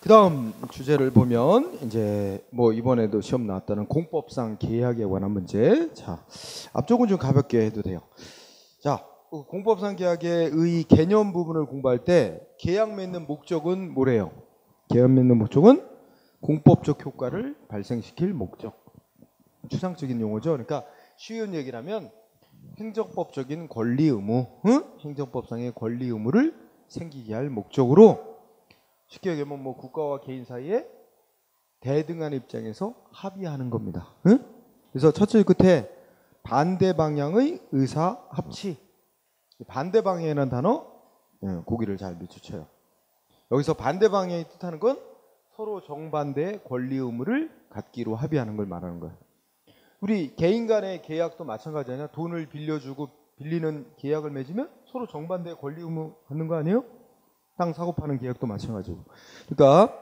그다음 주제를 보면 이제 뭐 이번에도 시험 나왔다는 공법상 계약에 관한 문제. 자, 앞쪽은 좀 가볍게 해도 돼요. 자, 공법상 계약의 개념 부분을 공부할 때 계약 맺는 목적은 뭐래요? 계약 맺는 목적은 공법적 효과를 발생시킬 목적. 추상적인 용어죠. 그러니까 쉬운 얘기를 하면 행정법적인 권리 의무, 행정법상의 권리 의무를 생기게 할 목적으로, 쉽게 얘기하면 뭐 국가와 개인 사이에 대등한 입장에서 합의하는 겁니다. 그래서 첫째 끝에 반대 방향의 의사 합치. 반대 방향이라는 단어 고기를 잘 비추쳐요. 여기서 반대 방향이 뜻하는 건 서로 정반대의 권리 의무를 갖기로 합의하는 걸 말하는 거예요. 우리 개인 간의 계약도 마찬가지잖아요. 돈을 빌려주고 빌리는 계약을 맺으면 서로 정반대의 권리 의무 갖는 거 아니에요? 땅 사고 파는 계약도 마찬가지고. 그러니까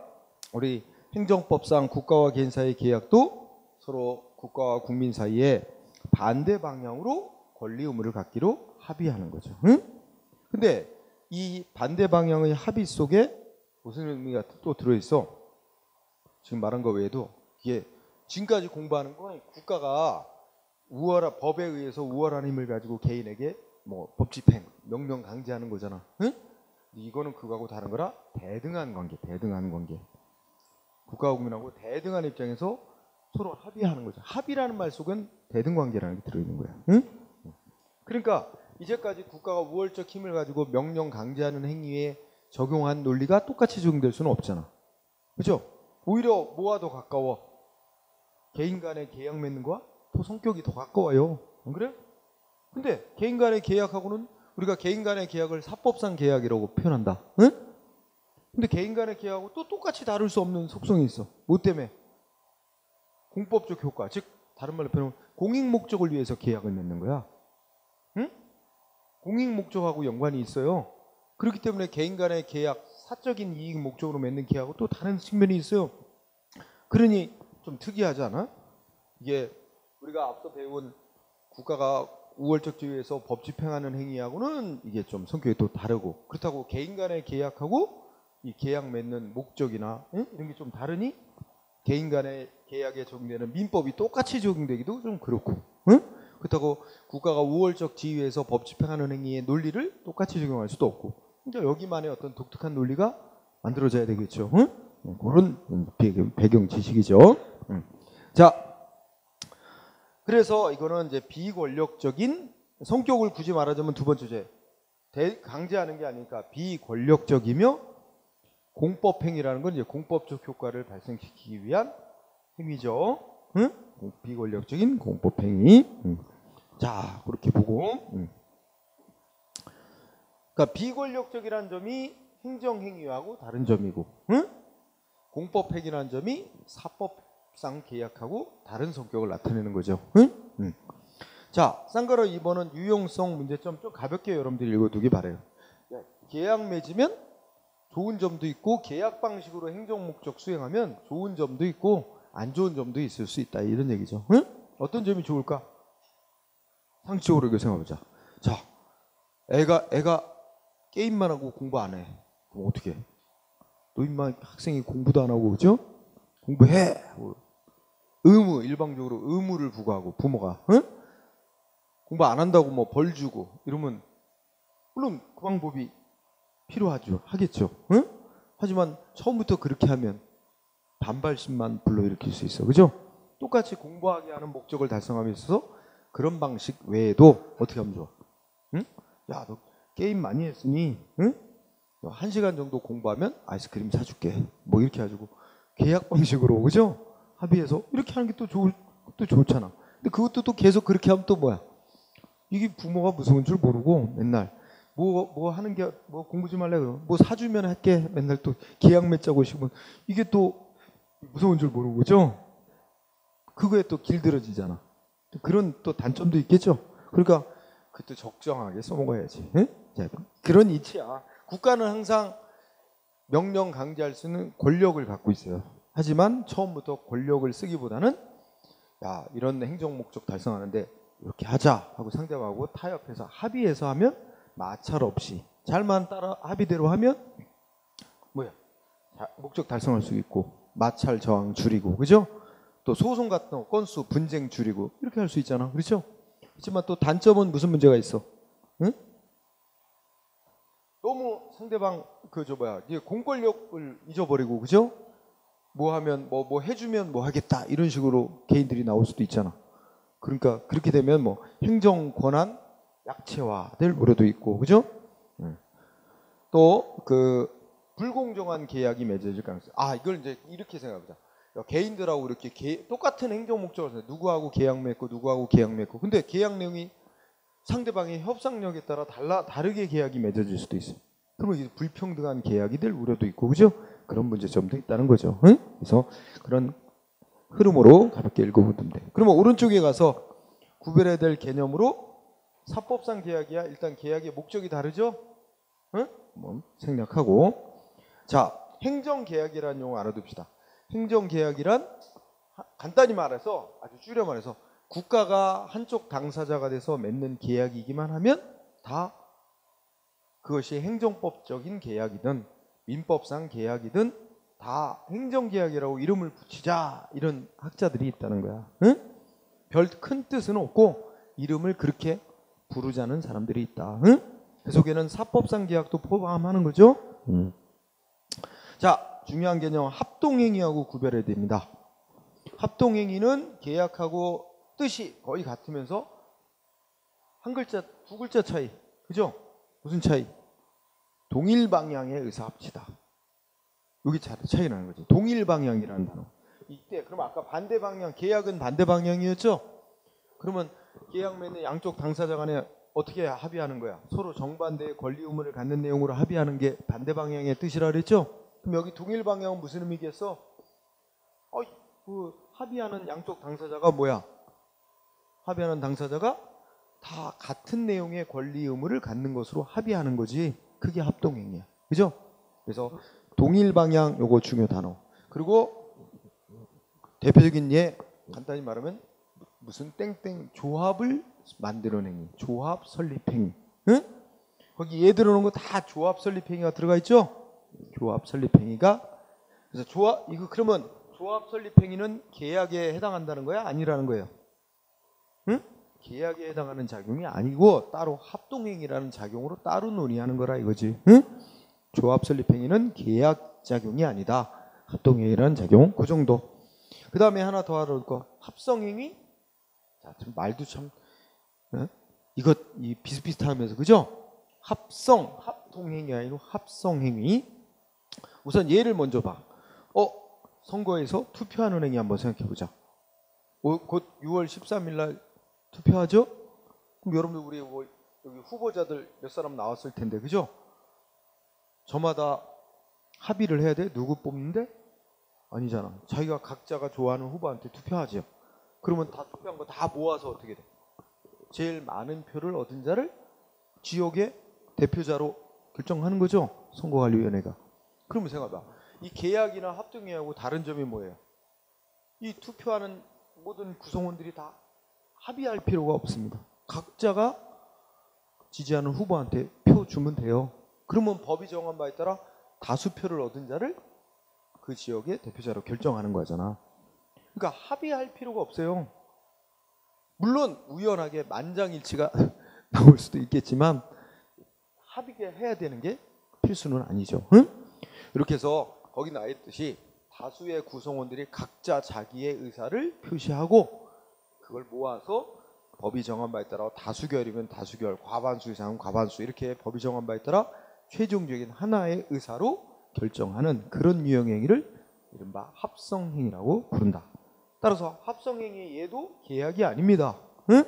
우리 행정법상 국가와 개인 사이의 계약도 서로 국가와 국민 사이에 반대 방향으로 권리 의무를 갖기로 합의하는 거죠. 근데 이 반대 방향의 합의 속에 무슨 의미가 또 들어있어? 지금 말한 거 외에도 이게 지금까지 공부하는 건 국가가 법에 의해서 우월한 힘을 가지고 개인에게 뭐 법 집행, 명령 강제하는 거잖아. 이거는 그거하고 다른 거라 대등한 관계, 대등한 관계. 국가와 국민하고 대등한 입장에서 서로 합의하는 거죠. 합의라는 말 속은 대등 관계라는 게 들어있는 거야. 그러니까 이제까지 국가가 우월적 힘을 가지고 명령 강제하는 행위에 적용한 논리가 똑같이 적용될 수는 없잖아. 그렇죠? 오히려 뭐와 더 가까워? 개인 간의 계약 맺는 거와 더 성격이 더 가까워요. 안 그래? 근데 개인 간의 계약하고는 우리가 개인 간의 계약을 사법상 계약이라고 표현한다. 근데 개인 간의 계약하고 또 똑같이 다룰 수 없는 속성이 있어. 뭐 때문에? 공법적 효과. 즉 다른 말로 표현하면 공익 목적을 위해서 계약을 맺는 거야. 공익 목적하고 연관이 있어요. 그렇기 때문에 개인 간의 계약, 사적인 이익 목적으로 맺는 계약하고 또 다른 측면이 있어요. 그러니 좀 특이하지 않아? 이게 우리가 앞서 배운 국가가 우월적 지위에서 법 집행하는 행위하고는 이게 좀 성격이 또 다르고, 그렇다고 개인 간의 계약하고 이 계약 맺는 목적이나 이런 게 좀 다르니 개인 간의 계약에 적용되는 민법이 똑같이 적용되기도 좀 그렇고, 그렇다고 국가가 우월적 지위에서 법 집행하는 행위의 논리를 똑같이 적용할 수도 없고, 그러니까 여기만의 어떤 독특한 논리가 만들어져야 되겠죠. 그런 배경 지식이죠. 자, 그래서 이거는 이제 비권력적인, 성격을 굳이 말하자면 두 번째 주제, 강제하는 게 아니니까 비권력적이며 공법행위라는 건 이제 공법적 효과를 발생시키기 위한 행위죠. 비권력적인 공법행위. 자, 그렇게 보고. 그러니까 비권력적이라는 점이 행정행위하고 다른 점이고, 공법행위라는 점이 사법상 계약하고 다른 성격을 나타내는 거죠. 자, 쌍가루 2번은 유용성 문제점 좀 가볍게 여러분들이 읽어두기 바래요. 계약 맺으면 좋은 점도 있고, 계약 방식으로 행정 목적 수행하면 좋은 점도 있고 안 좋은 점도 있을 수 있다, 이런 얘기죠. 어떤 점이 좋을까? 상식적으로 이거 생각해보자. 자, 애가 게임만 하고 공부 안 해. 그럼 어떻게 해? 너 인마 학생이 공부도 안 하고, 그죠? 공부해. 의무, 일방적으로 의무를 부과하고 부모가 공부 안 한다고 뭐 벌 주고 이러면 물론 그 방법이 필요하죠. 하겠죠. 하지만 처음부터 그렇게 하면 반발심만 불러일으킬 수 있어. 그죠? 똑같이 공부하게 하는 목적을 달성함에 있어서 그런 방식 외에도 어떻게 하면 좋아? 야, 너 게임 많이 했으니 1시간 정도 공부하면 아이스크림 사줄게. 뭐 이렇게 해가지고 계약 방식으로, 그죠? 합의해서 이렇게 하는 게 또 좋잖아. 근데 그것도 또 계속 그렇게 하면 또 뭐야? 이게 부모가 무서운 줄 모르고 맨날 뭐 하는 게 뭐 공부 좀 할래 그러면 뭐 사주면 할게 맨날 또 계약 맺자고 싶으면 이게 또 무서운 줄 모르고, 그죠? 그거에 또 길들어지잖아. 그런 또 단점도 있겠죠. 그러니까 그것도 적정하게 써먹어야지. 자, 그런 이치야. 국가는 항상 명령 강제할 수 있는 권력을 갖고 있어요. 하지만 처음부터 권력을 쓰기보다는 야, 이런 행정 목적 달성하는데 이렇게 하자 하고 상대방하고 타협해서 합의해서 하면 마찰 없이 잘만 따라 합의대로 하면 뭐야? 목적 달성할 수 있고, 마찰 저항 줄이고, 그죠? 또 소송 같은 거 건수 분쟁 줄이고 이렇게 할 수 있잖아, 그렇죠? 그렇지만 또 단점은 무슨 문제가 있어? 응? 너무 상대방 이제 공권력을 잊어버리고, 그죠? 뭐 하면 뭐 해주면 뭐 하겠다 이런 식으로 개인들이 나올 수도 있잖아. 그러니까 그렇게 되면 뭐 행정 권한 약체화될 우려도 있고, 그죠? 또 불공정한 계약이 맺어질 가능성. 이걸 이제 이렇게 생각해보자. 개인들하고 이렇게 똑같은 행정 목적을 누구하고 계약 맺고 누구하고 계약 맺고, 근데 계약 내용이 상대방의 협상력에 따라 다르게 계약이 맺어질 수도 있어요. 그러면 이제 불평등한 계약이 될 우려도 있고, 그죠? 그런 문제점도 있다는 거죠. 응? 그래서 그런 흐름으로 가볍게 읽어보면 돼. 그러면 오른쪽에 가서 구별해야 될 개념으로 사법상 계약이야. 일단 계약의 목적이 다르죠? 응? 생략하고. 자, 행정계약이라는 용어 알아둡시다. 행정계약이란 간단히 말해서, 아주 줄여 말해서 국가가 한쪽 당사자가 돼서 맺는 계약이기만 하면 다 그것이 행정법적인 계약이든 민법상 계약이든 다 행정계약이라고 이름을 붙이자, 이런 학자들이 있다는 거야. 응? 별 큰 뜻은 없고 이름을 그렇게 부르자는 사람들이 있다. 응? 그 속에는 사법상 계약도 포함하는 거죠. 자, 중요한 개념 합동행위하고 구별해야 됩니다. 합동행위는 계약하고 뜻이 거의 같으면서 한 글자, 두 글자 차이. 그죠? 무슨 차이? 동일 방향의 의사 합치다. 여기 차이 나는 거죠. 동일 방향이라는 단어. 이때 그럼 아까 반대 방향, 계약은 반대 방향이었죠? 그러면 계약 맺는 양쪽 당사자 간에 어떻게 합의하는 거야? 서로 정반대의 권리 의무를 갖는 내용으로 합의하는 게 반대 방향의 뜻이라 그랬죠? 그럼 여기 동일 방향은 무슨 의미겠어? 합의하는 양쪽 당사자가 뭐야? 합의하는 당사자가 다 같은 내용의 권리 의무를 갖는 것으로 합의하는 거지. 그게 합동행위야. 그죠? 그래서 동일 방향 요거 중요 단어. 그리고 대표적인 예, 간단히 말하면 무슨 땡땡 조합을 만드는 행위, 조합 설립 행위. 응? 거기 예 들어오는 거 다 조합 설립 행위가 들어가 있죠? 조합 설립 행위가. 그래서 그러면 조합 설립 행위는 계약에 해당한다는 거야? 아니라는 거예요? 응? 계약에 해당하는 작용이 아니고 따로 합동행위라는 작용으로 따로 논의하는 거라 이거지. 응? 조합 설립 행위는 계약 작용이 아니다. 합동행위라는 작용, 그 정도. 그 다음에 하나 더 알아볼 거, 합성행위. 자, 좀 말도 참, 이 비슷비슷하면서, 그죠? 합동행위 아니고 합성행위. 우선 예를 먼저 봐. 선거에서 투표하는 행위 한번 생각해 보자. 곧 6월 13일 날 투표하죠? 그럼 여러분들 우리 여기 후보자들 몇 사람 나왔을 텐데, 그죠? 저마다 합의를 해야 돼? 누구 뽑는데? 아니잖아. 자기가 각자가 좋아하는 후보한테 투표하죠. 그러면 다 투표한 거 다 모아서 어떻게 돼? 제일 많은 표를 얻은 자를 지역의 대표자로 결정하는 거죠. 선거관리위원회가. 그러면 생각해봐. 이 계약이나 합동행위하고 다른 점이 뭐예요? 이 투표하는 모든 구성원들이 다 합의할 필요가 없습니다. 각자가 지지하는 후보한테 표 주면 돼요. 그러면 법이 정한 바에 따라 다수표를 얻은 자를 그 지역의 대표자로 결정하는 거잖아. 그러니까 합의할 필요가 없어요. 물론 우연하게 만장일치가 나올 수도 있겠지만 합의가 해야 되는 게 필수는 아니죠. 응? 이렇게 해서 거기 나와 있듯이 다수의 구성원들이 각자 자기의 의사를 표시하고 그걸 모아서 법이 정한 바에 따라 다수결이면 다수결, 과반수 이상은 과반수, 이렇게 법이 정한 바에 따라 최종적인 하나의 의사로 결정하는 그런 유형 행위를 이른바 합성행위라고 부른다. 따라서 합성행위 얘도 계약이 아닙니다. 응?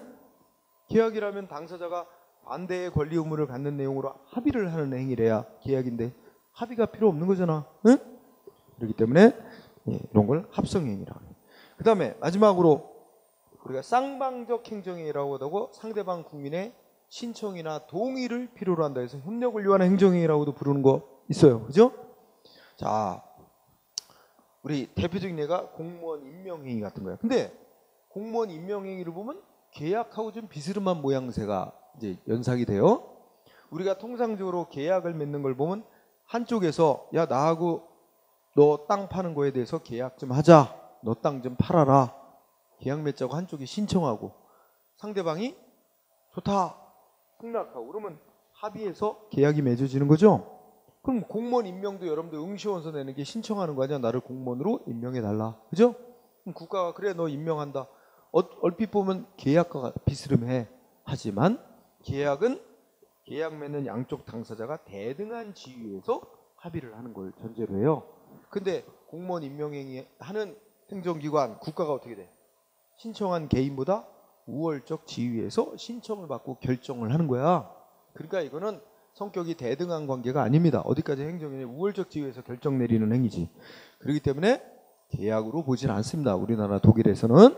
계약이라면 당사자가 반대의 권리 의무를 갖는 내용으로 합의를 하는 행위래야 계약인데 합의가 필요 없는 거잖아. 응? 그렇기 때문에 이런 걸 합성행위라고 해요. 그 다음에 마지막으로 우리가 쌍방적 행정행위라고 하고 상대방 국민의 신청이나 동의를 필요로 한다 해서 협력을 요하는 행정행위라고도 부르는 거 있어요. 그죠? 자, 우리 대표적인 예가 공무원 임명행위 같은 거야. 근데 공무원 임명행위를 보면 계약하고 좀 비스름한 모양새가 이제 연상이 돼요. 우리가 통상적으로 계약을 맺는 걸 보면 한쪽에서 야 나하고 너 땅 파는 거에 대해서 계약 좀 하자. 너 땅 좀 팔아라. 계약 맺자고 한쪽이 신청하고 상대방이 좋다. 승낙하고 그러면 합의해서 계약이 맺어지는 거죠. 그럼 공무원 임명도 여러분들 응시원서 내는 게 신청하는 거 아니야. 나를 공무원으로 임명해달라. 그죠? 그럼 국가가 그래 너 임명한다. 얼핏 보면 계약과 비스름해. 하지만 계약은 계약 맺는 양쪽 당사자가 대등한 지위에서 합의를 하는 걸 전제로 해요. 근데 공무원 임명행위 하는 행정기관 국가가 어떻게 돼? 신청한 개인보다 우월적 지위에서 신청을 받고 결정을 하는 거야. 그러니까 이거는 성격이 대등한 관계가 아닙니다. 어디까지 행정이 우월적 지위에서 결정 내리는 행위지. 그렇기 때문에 계약으로 보진 않습니다. 우리나라 독일에서는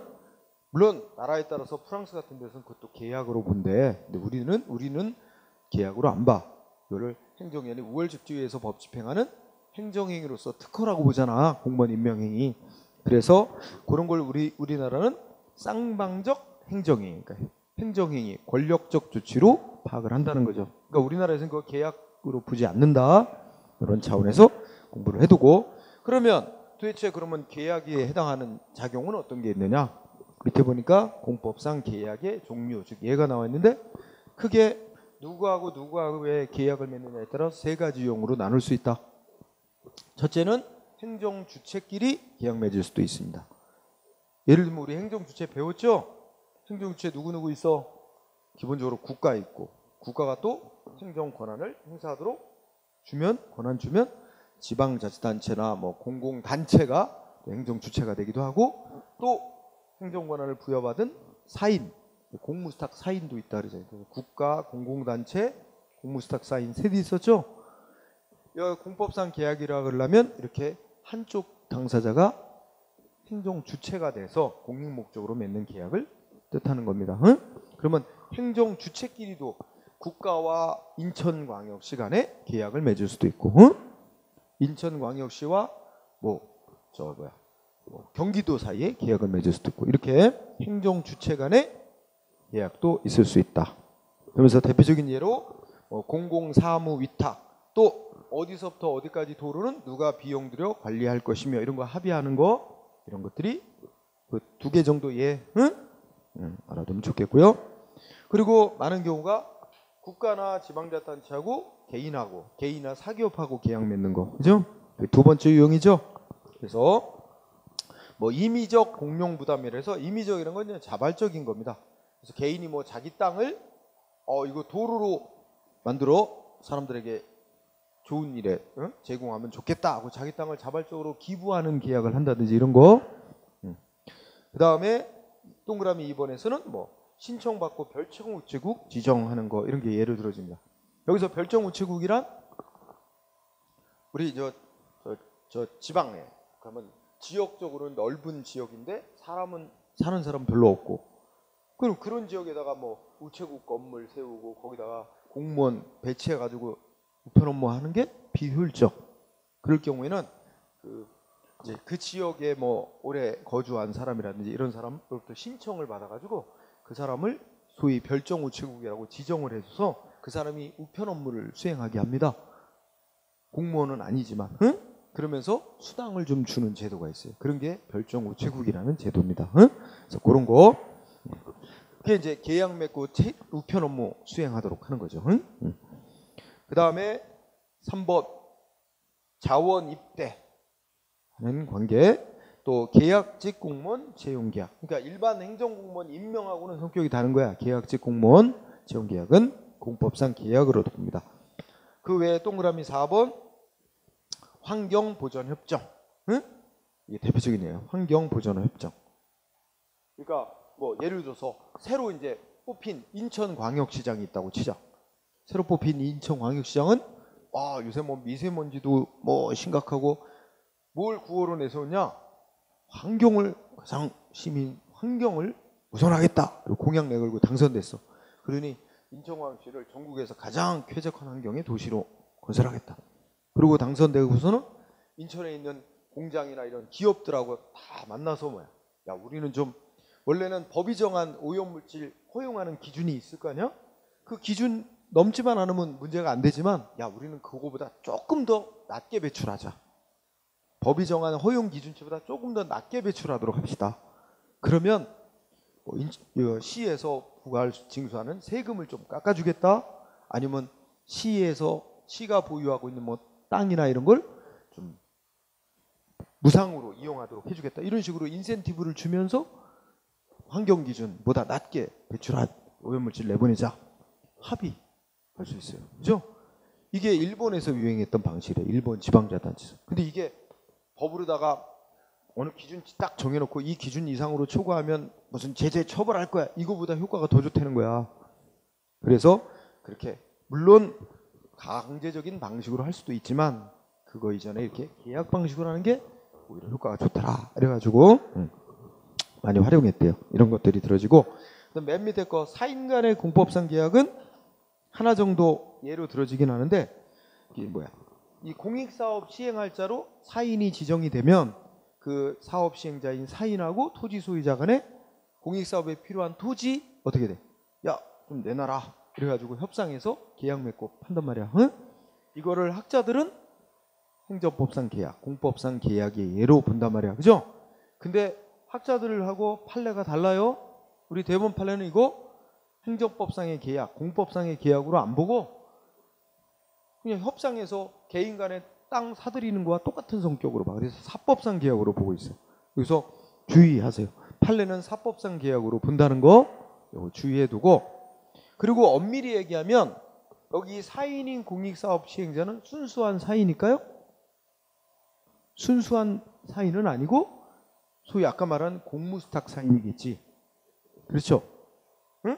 물론 나라에 따라서 프랑스 같은 데서는 그것도 계약으로 본대. 근데 우리는 계약으로 안 봐. 이거를 행정위원회 우월적 지위에서 법 집행하는 행정행위로서 특허라고 보잖아. 공무원 임명행위. 그래서 그런 걸 우리나라는 쌍방적 행정행위, 그러니까 행정행위, 권력적 조치로 파악을 한다는 거죠. 그러니까 우리나라에서는 그거 계약으로 보지 않는다. 이런 차원에서 공부를 해두고 그러면 도대체 그러면 계약에 해당하는 작용은 어떤 게 있느냐? 밑에 보니까 공법상 계약의 종류, 즉 예가 나와 있는데 크게 누구하고의 계약을 맺느냐에 따라 세 가지 유형으로 나눌 수 있다. 첫째는 행정주체끼리 계약 맺을 수도 있습니다. 예를 들면 우리 행정주체 배웠죠? 행정주체 누구누구 있어? 기본적으로 국가 있고 국가가 또 행정 권한을 행사하도록 권한 주면 지방자치단체나 뭐 공공단체가 행정주체가 되기도 하고 또 행정 권한을 부여받은 사인, 공무수탁 사인도 있다 그러죠. 국가, 공공단체, 공무수탁 사인 셋이 있었죠. 공법상 계약이라 그러려면 이렇게 한쪽 당사자가 행정 주체가 돼서 공익 목적으로 맺는 계약을 뜻하는 겁니다. 응? 그러면 행정 주체끼리도 국가와 인천광역시 간에 계약을 맺을 수도 있고, 응? 인천광역시와 경기도 사이에 계약을 맺을 수도 있고, 이렇게 행정 주체 간의 계약도 있을 수 있다. 그러면서 대표적인 예로 공공사무 위탁, 또 어디서부터 어디까지 도로는 누가 비용 들여 관리할 것이며 이런 거 합의하는 거, 이런 것들이 그 2개 정도 알아두면 좋겠고요. 그리고 많은 경우가 국가나 지방자치단체하고 개인이나 사기업하고 계약 맺는 거, 그죠? 두 번째 유형이죠. 그래서 임의적 공용 부담이라서, 임의적이라는 건 그냥 자발적인 겁니다. 그래서 개인이 자기 땅을 이거 도로로 만들어 사람들에게 좋은 일에 제공하면 좋겠다 하고 자기 땅을 자발적으로 기부하는 계약을 한다든지 이런 거. 그 다음에 동그라미 2번에서는 신청받고 별채무우체국 지정하는 거, 이런 게 예를 들어집니다. 여기서 별채무우체국이란 우리 저 지방에 그러면 지역적으로는 넓은 지역인데 사는 사람 별로 없고, 그럼 그런 지역에다가 우체국 건물 세우고 거기다가 공무원 배치해 가지고 우편 업무 하는 게 비효율적. 그럴 경우에는 그 지역에 오래 거주한 사람이라든지 이런 사람으로부터 신청을 받아가지고 그 사람을 소위 별정우체국이라고 지정을 해줘서 그 사람이 우편 업무를 수행하게 합니다. 공무원은 아니지만, 그러면서 수당을 좀 주는 제도가 있어요. 그런 게 별정우체국이라는 제도입니다. 그래서 그런 거, 그게 이제 계약 맺고 우편 업무 수행하도록 하는 거죠. 그 다음에 3번 자원 입대하는 관계, 또 계약직 공무원 채용계약. 그러니까 일반 행정공무원 임명하고는 성격이 다른 거야. 계약직 공무원 채용계약은 공법상 계약으로 봅니다. 그 외에 동그라미 4번 환경보전협정. 이게 대표적인 예요. 환경보전협정. 그러니까 예를 들어서 새로 이제 뽑힌 인천광역시장이 있다고 치자. 새로 뽑힌 인천광역시장은 요새 미세먼지도 심각하고 뭘 구호로 내세웠냐? 환경을 우선하겠다. 공약 내걸고 당선됐어. 그러니 인천광역시를 전국에서 가장 쾌적한 환경의 도시로 건설하겠다. 그리고 당선되고서는 인천에 있는 공장이나 이런 기업들하고 다 만나서 야, 우리는 좀 원래는 법이 정한 오염물질 허용하는 기준이 있을 거 아니야? 그 기준 넘지만 않으면 문제가 안 되지만, 야, 우리는 그거보다 조금 더 낮게 배출하자. 법이 정한 허용 기준치보다 조금 더 낮게 배출하도록 합시다. 그러면 시에서 부과할 징수하는 세금을 좀 깎아주겠다. 아니면 시가 보유하고 있는 뭐 땅이나 이런 걸 좀 무상으로 이용하도록 해주겠다. 이런 식으로 인센티브를 주면서 환경 기준보다 낮게 배출한 오염물질 내보내자. 합의할 수 있어요. 그죠? 이게 일본에서 유행했던 방식이래요. 일본 지방자치단체에서. 근데 이게 법으로다가 어느 기준치 딱 정해놓고 이 기준 이상으로 초과하면 무슨 제재 처벌할 거야. 이거보다 효과가 더 좋다는 거야. 그래서 그렇게 물론 강제적인 방식으로 할 수도 있지만 그거 이전에 이렇게 계약 방식으로 하는 게 오히려 효과가 좋더라. 그래가지고 많이 활용했대요. 이런 것들이 들어지고 맨 밑에 거 사인 간의 공법상 계약은 하나 정도 예로 들어지긴 하는데 이게 뭐야? 이 공익사업 시행할자로 사인이 지정이 되면 그 사업 시행자인 사인하고 토지 소유자 간에 공익사업에 필요한 토지 어떻게 돼? 야, 좀 내놔라. 그래가지고 협상해서 계약 맺고 판단 말이야. 응? 이거를 학자들은 행정법상 계약, 공법상 계약의 예로 본단 말이야. 그죠? 근데 학자들하고 판례가 달라요. 우리 대법원 판례는 이거 행정법상의 계약, 공법상의 계약으로 안 보고 그냥 협상해서 개인 간에 땅 사들이는 거와 똑같은 성격으로 봐. 그래서 사법상 계약으로 보고 있어요. 그래서 주의하세요. 판례는 사법상 계약으로 본다는 거 이거 주의해 두고, 그리고 엄밀히 얘기하면 여기 사인인 공익사업 시행자는 순수한 사인일까요? 순수한 사인은 아니고 소위 아까 말한 공무수탁 사인이겠지. 그렇죠? 응?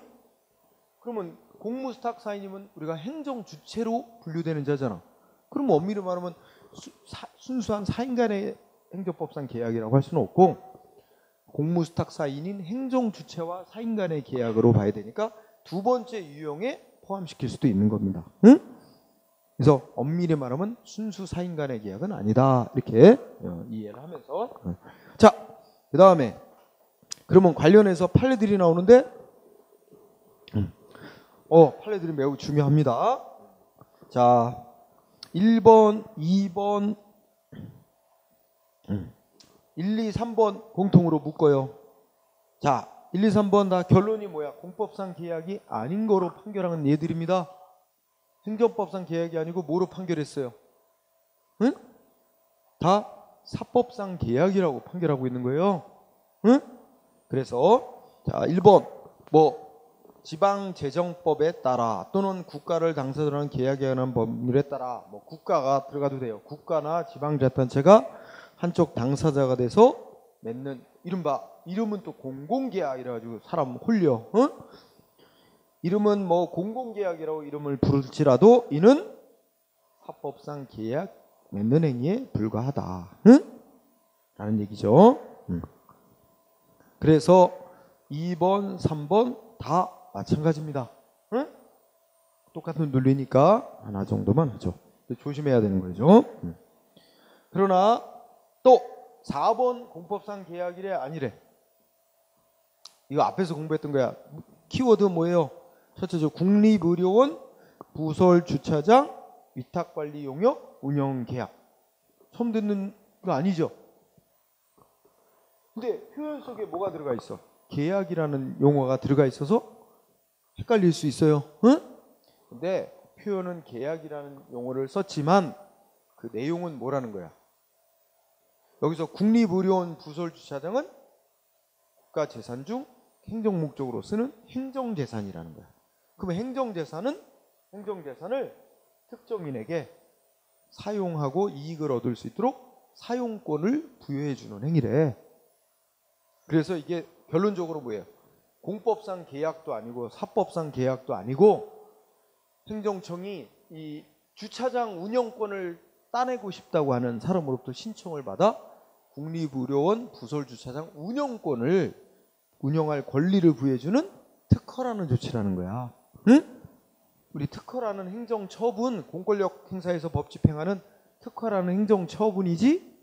그러면 공무수탁 사인이면 우리가 행정 주체로 분류되는 자잖아. 그럼 엄밀히 말하면 순수한 사인 간의 행정법상 계약이라고 할 수는 없고 공무수탁 사인인 행정 주체와 사인 간의 계약으로 봐야 되니까 두 번째 유형에 포함시킬 수도 있는 겁니다. 응? 그래서 엄밀히 말하면 순수 사인 간의 계약은 아니다. 이렇게 이해를 하면서 자, 그 다음에 그러면 관련해서 판례들이 나오는데 판례들이 매우 중요합니다. 자, 1번, 2번, 1, 2, 3번 공통으로 묶어요. 자, 1, 2, 3번 다 결론이 뭐야? 공법상 계약이 아닌 거로 판결한 예들입니다. 행정법상 계약이 아니고 뭐로 판결했어요? 응? 다 사법상 계약이라고 판결하고 있는 거예요. 응? 그래서 자, 1번 뭐 지방재정법에 따라 또는 국가를 당사자로 하는 계약에 관한 법률에 따라 뭐 국가가 들어가도 돼요. 국가나 지방자치단체가 한쪽 당사자가 돼서 맺는 이른바 이름은 또 공공계약이라 가지고 사람 홀려. 응? 이름은 뭐 공공계약이라고 이름을 부를지라도 이는 사법상 계약 맺는 행위에 불과하다. 응? 라는 얘기죠. 그래서 2번, 3번 다 마찬가지입니다. 응? 똑같은 논리니까 하나 정도만 하죠. 조심해야 되는 거죠. 그러나 또 4번 공법상 계약이래 아니래. 이거 앞에서 공부했던 거야. 키워드 뭐예요? 첫째죠. 국립의료원 부설주차장 위탁관리 용역 운영계약. 처음 듣는 거 아니죠? 근데 표현 속에 뭐가 들어가 있어? 계약이라는 용어가 들어가 있어서 헷갈릴 수 있어요. 응? 근데 표현은 계약이라는 용어를 썼지만 그 내용은 뭐라는 거야? 여기서 국립의료원 부설주차장은 국가재산 중 행정목적으로 쓰는 행정재산이라는 거야. 그럼 행정재산을 특정인에게 사용하고 이익을 얻을 수 있도록 사용권을 부여해 주는 행위래. 그래서 이게 결론적으로 뭐예요? 공법상 계약도 아니고 사법상 계약도 아니고 행정청이 이 주차장 운영권을 따내고 싶다고 하는 사람으로부터 신청을 받아 국립의료원 부설주차장 운영권을 운영할 권리를 부여해주는 특허라는 조치라는 거야. 응? 우리 특허라는 행정처분, 공권력 행사에서 법 집행하는 특허라는 행정처분이지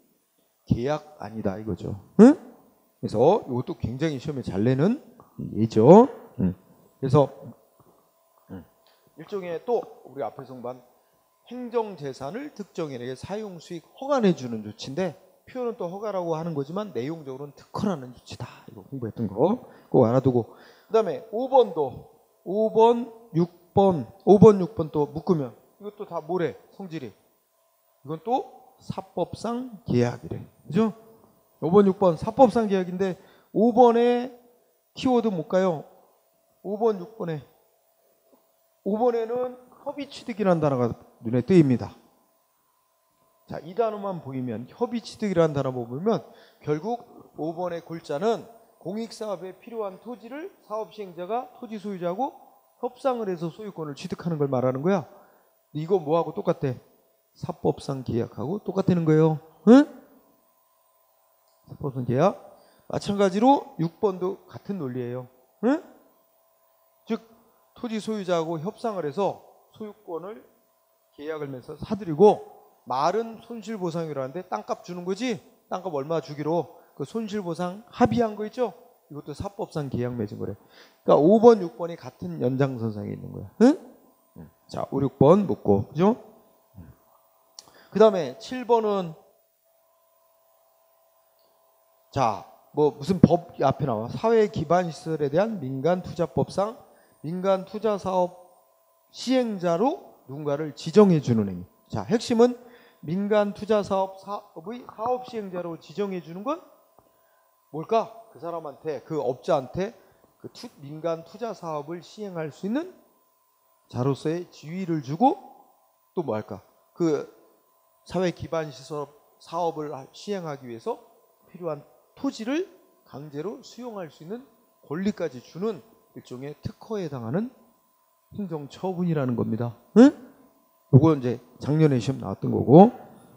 계약 아니다 이거죠. 응? 그래서 이것도 굉장히 시험에 잘 내는 예죠. 그래서 일종의 또 우리 앞에서 본 행정재산을 특정인에게 사용 수익 허가내주는 조치인데 표현은 또 허가라고 하는 거지만 내용적으로는 특허라는 조치다. 이거 공부했던 거 꼭 알아두고, 그다음에 5번도 5번, 6번 또 묶으면 이것도 다 뭐래? 성질이. 이건 또 사법상 계약이래. 그죠? 5번, 6번 사법상 계약인데 5번에 키워드 뭘까요? 5번, 6번에 5번에는 협의취득이라는 단어가 눈에 띄입니다. 자, 이 단어만 보이면 협의취득이라는 단어 보면 결국 5번의 골자는 공익사업에 필요한 토지를 사업시행자가 토지 소유자하고 협상을 해서 소유권을 취득하는 걸 말하는 거야. 이거 뭐하고 똑같아? 사법상 계약하고 똑같다는 거예요. 응? 사법상 계약. 마찬가지로 6번도 같은 논리예요. 응? 즉 토지 소유자하고 협상을 해서 소유권을 계약을 맺어서 사들이고, 말은 손실보상이라는데 땅값 주는 거지. 땅값 얼마 주기로 그 손실보상 합의한 거 있죠. 이것도 사법상 계약 맺은 거래. 그러니까 5번, 6번이 같은 연장선상에 있는 거야. 응? 자, 5, 6번 묻고, 그죠? 그 다음에 7번은 자, 뭐 무슨 법 앞에 나와. 사회기반시설에 대한 민간투자법상 민간투자사업 시행자로 누군가를 지정해 주는 행위. 자, 핵심은 민간투자사업의 사업시행자로 지정해 주는 건 뭘까? 그 사람한테, 그 업자한테 그 민간투자사업을 시행할 수 있는 자로서의 지위를 주고, 또 뭐 할까? 그 사회기반시설 사업을 시행하기 위해서 필요한 토지를 강제로 수용할 수 있는 권리까지 주는 일종의 특허에 해당하는 행정처분이라는 겁니다. 응? 요거 이제 작년에 시험 나왔던 거고.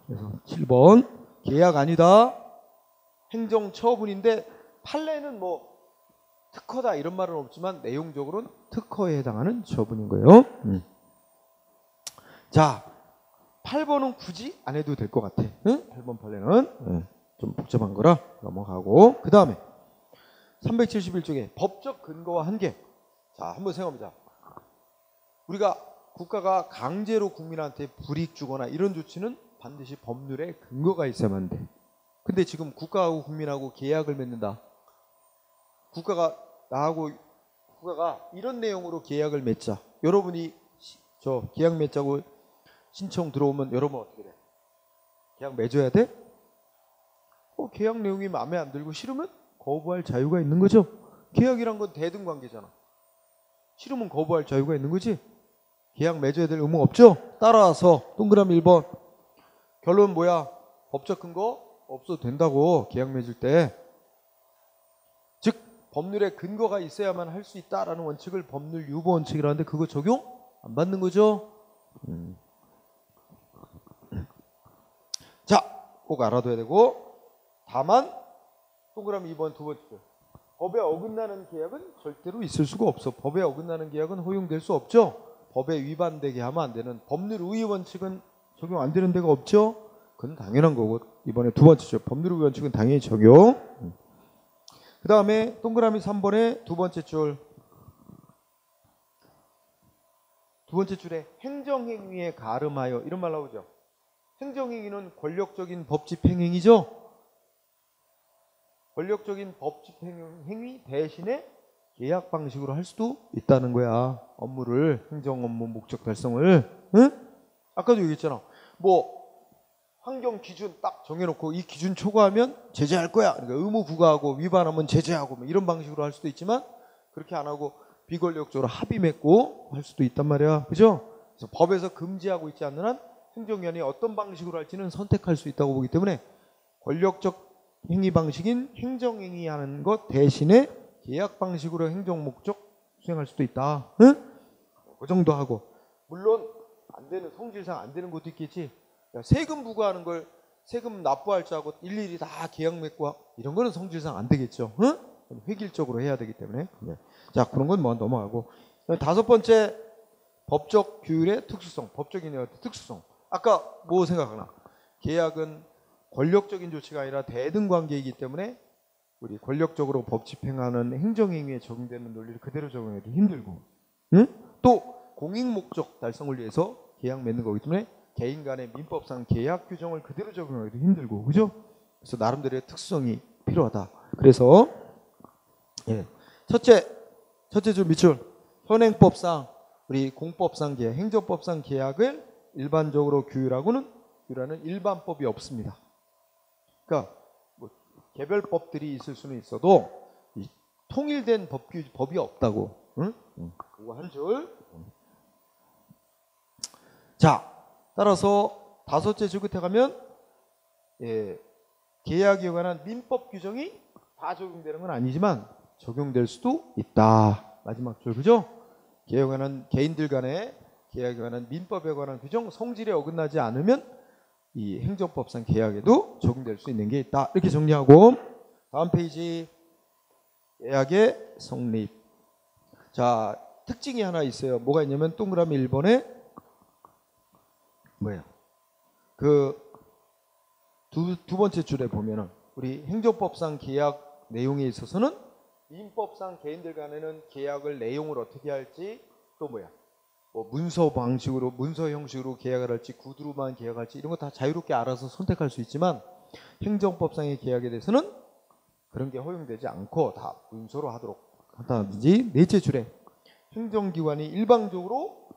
그래서 7번 계약 아니다. 행정처분인데 판례는 뭐 특허다 이런 말은 없지만 내용적으로는 특허에 해당하는 처분인 거예요. 자, 8번은 굳이 안 해도 될 것 같아. 응? 8번 판례는 좀 복잡한 거라 넘어가고, 그 다음에 371쪽에 법적 근거와 한계. 자, 한번 생각해보자. 우리가 국가가 강제로 국민한테 불이익 주거나 이런 조치는 반드시 법률에 근거가 있어야만 돼. 근데 지금 국가하고 국민하고 계약을 맺는다. 국가가 이런 내용으로 계약을 맺자. 여러분이 저 계약 맺자고 신청 들어오면 여러분 어떻게 돼? 계약 맺어야 돼? 계약 내용이 마음에 안 들고 싫으면 거부할 자유가 있는 거죠. 계약이란 건 대등 관계잖아. 싫으면 거부할 자유가 있는 거지. 계약 맺어야 될 의무 없죠? 따라서 동그라미 1번. 결론 뭐야? 법적 근거 없어도 된다고, 계약 맺을 때. 즉 법률에 근거가 있어야만 할 수 있다라는 원칙을 법률 유보 원칙이라는데 그거 적용 안 받는 거죠. 자, 꼭 알아둬야 되고, 다만 동그라미 2번 두 번째. 법에 어긋나는 계약은 절대로 있을 수가 없어. 법에 어긋나는 계약은 허용될 수 없죠. 법에 위반되게 하면 안 되는 법률 우위 원칙은 적용 안 되는 데가 없죠. 그건 당연한 거고. 이번에 두 번째죠. 법률 우위 원칙은 당연히 적용. 그 다음에 동그라미 3번의 두 번째 줄. 두 번째 줄에 행정행위에 가름하여 이런 말 나오죠. 행정행위는 권력적인 법집행행위죠. 권력적인 법집행위 대신에 계약 방식으로 할 수도 있다는 거야. 업무를, 행정 업무 목적 달성을. 응? 아까도 얘기했잖아. 뭐 환경 기준 딱 정해놓고 이 기준 초과하면 제재할 거야. 그러니까 의무 부과하고 위반하면 제재하고 뭐 이런 방식으로 할 수도 있지만, 그렇게 안 하고 비권력적으로 합의 맺고 할 수도 있단 말이야. 그죠? 그래서 법에서 금지하고 있지 않는 한 행정위원회 어떤 방식으로 할지는 선택할 수 있다고 보기 때문에 권력적 행위 방식인 행정행위하는 것 대신에 계약 방식으로 행정 목적 수행할 수도 있다. 응? 그 정도 하고, 물론 안 되는, 성질상 안 되는 것도 있겠지. 세금 부과하는 걸 세금 납부할 줄 알고 일일이 다 계약 맺고 이런 거는 성질상 안 되겠죠. 응? 획일적으로 해야 되기 때문에. 네. 자, 그런 건 뭐 넘어가고. 다섯 번째, 법적 규율의 특수성, 법적 인의 특수성. 아까 뭐 생각하나? 계약은 권력적인 조치가 아니라 대등 관계이기 때문에 우리 권력적으로 법 집행하는 행정행위에 적용되는 논리를 그대로 적용해도 힘들고, 응? 또 공익 목적 달성을 위해서 계약 맺는 거기 때문에 개인 간의 민법상 계약 규정을 그대로 적용하기도 힘들고, 그죠? 그래서 나름대로의 특수성이 필요하다. 그래서 예. 첫째 줄 밑줄 현행법상 우리 공법상 계약, 행정법상 계약을 일반적으로 규율하는 일반법이 없습니다. 그러니까 뭐 개별법들이 있을 수는 있어도 통일된 법이 없다고. 응? 이거 한 줄. 자, 따라서 다섯째 줄 끝에 가면 계약에 관한 민법 규정이 다 적용되는 건 아니지만 적용될 수도 있다. 마지막 줄, 그죠? 계약에 관한 개인들 간의 계약에 관한 민법에 관한 규정 성질에 어긋나지 않으면 이 행정법상 계약에도 적용될 수 있는 게 있다. 이렇게 정리하고 다음 페이지 계약의 성립. 자, 특징이 하나 있어요. 뭐가 있냐면 동그라미 1번에 뭐예요? 그 두 번째 줄에 보면은 우리 행정법상 계약 내용에 있어서는 민법상 개인들 간에는 계약을 내용을 어떻게 할지 또 뭐야? 뭐 문서 방식으로 문서 형식으로 계약을 할지 구두로만 계약할지 이런 거 다 자유롭게 알아서 선택할 수 있지만 행정법상의 계약에 대해서는 그런 게 허용되지 않고 다 문서로 하도록 한다든지. 넷째 줄에 행정기관이 일방적으로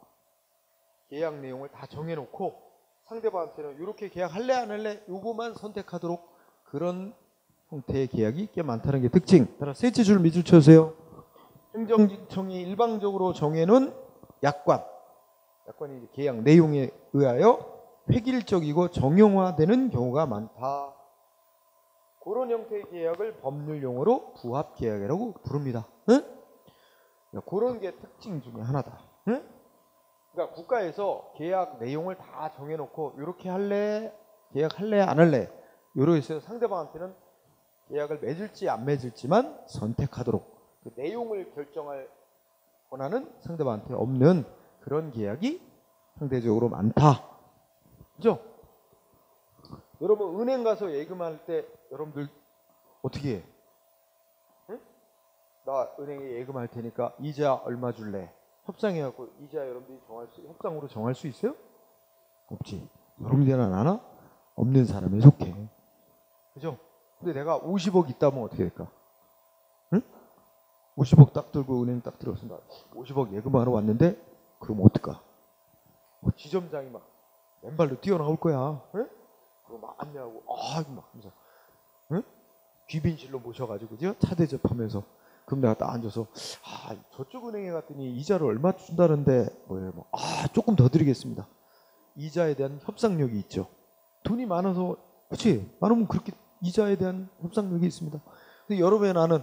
계약 내용을 다 정해놓고 상대방한테는 이렇게 계약할래 안 할래 요거만 선택하도록 그런 형태의 계약이 꽤 많다는 게 특징. 따라 셋째 줄 밑줄 쳐주세요. 행정청이 일방적으로 정해놓은 약관이 계약 내용에 의하여 획일적이고 정형화되는 경우가 많다. 그런 형태의 계약을 법률 용어로 부합계약이라고 부릅니다. 응? 그런 게 특징 중에 하나다. 응? 그러니까 국가에서 계약 내용을 다 정해놓고 이렇게 할래, 계약할래, 안 할래 이러고 있어요. 상대방한테는 계약을 맺을지 안 맺을지만 선택하도록 그 내용을 결정할 권한은 상대방한테 없는 그런 계약이 상대적으로 많다. 그죠? 여러분 은행 가서 예금할 때 여러분들 어떻게 해? 응? 나 은행에 예금할 테니까 이자 얼마 줄래? 협상해갖고 이자 여러분들이 협상으로 정할 수 있어요? 없지. 여러분들은 아나? 없는 사람에 속해. 그죠? 근데 내가 50억 있다면 어떻게 될까? 응? 50억 딱 들고 은행 딱 들어서 나 50억 예금하러 왔는데 그럼 어떨까? 지점장이 막 맨발로 뛰어나올 거야. 응? 그거 막 안내하고 이거 막 하면서 응? 귀빈실로 모셔가지고 그죠? 차 대접하면서 그럼 내가 딱 앉아서 저쪽 은행에 갔더니 이자를 얼마 준다는데 뭐예요? 조금 더 드리겠습니다. 이자에 대한 협상력이 있죠. 돈이 많아서 그렇지? 많으면 그렇게 이자에 대한 협상력이 있습니다. 근데 여러분의 나는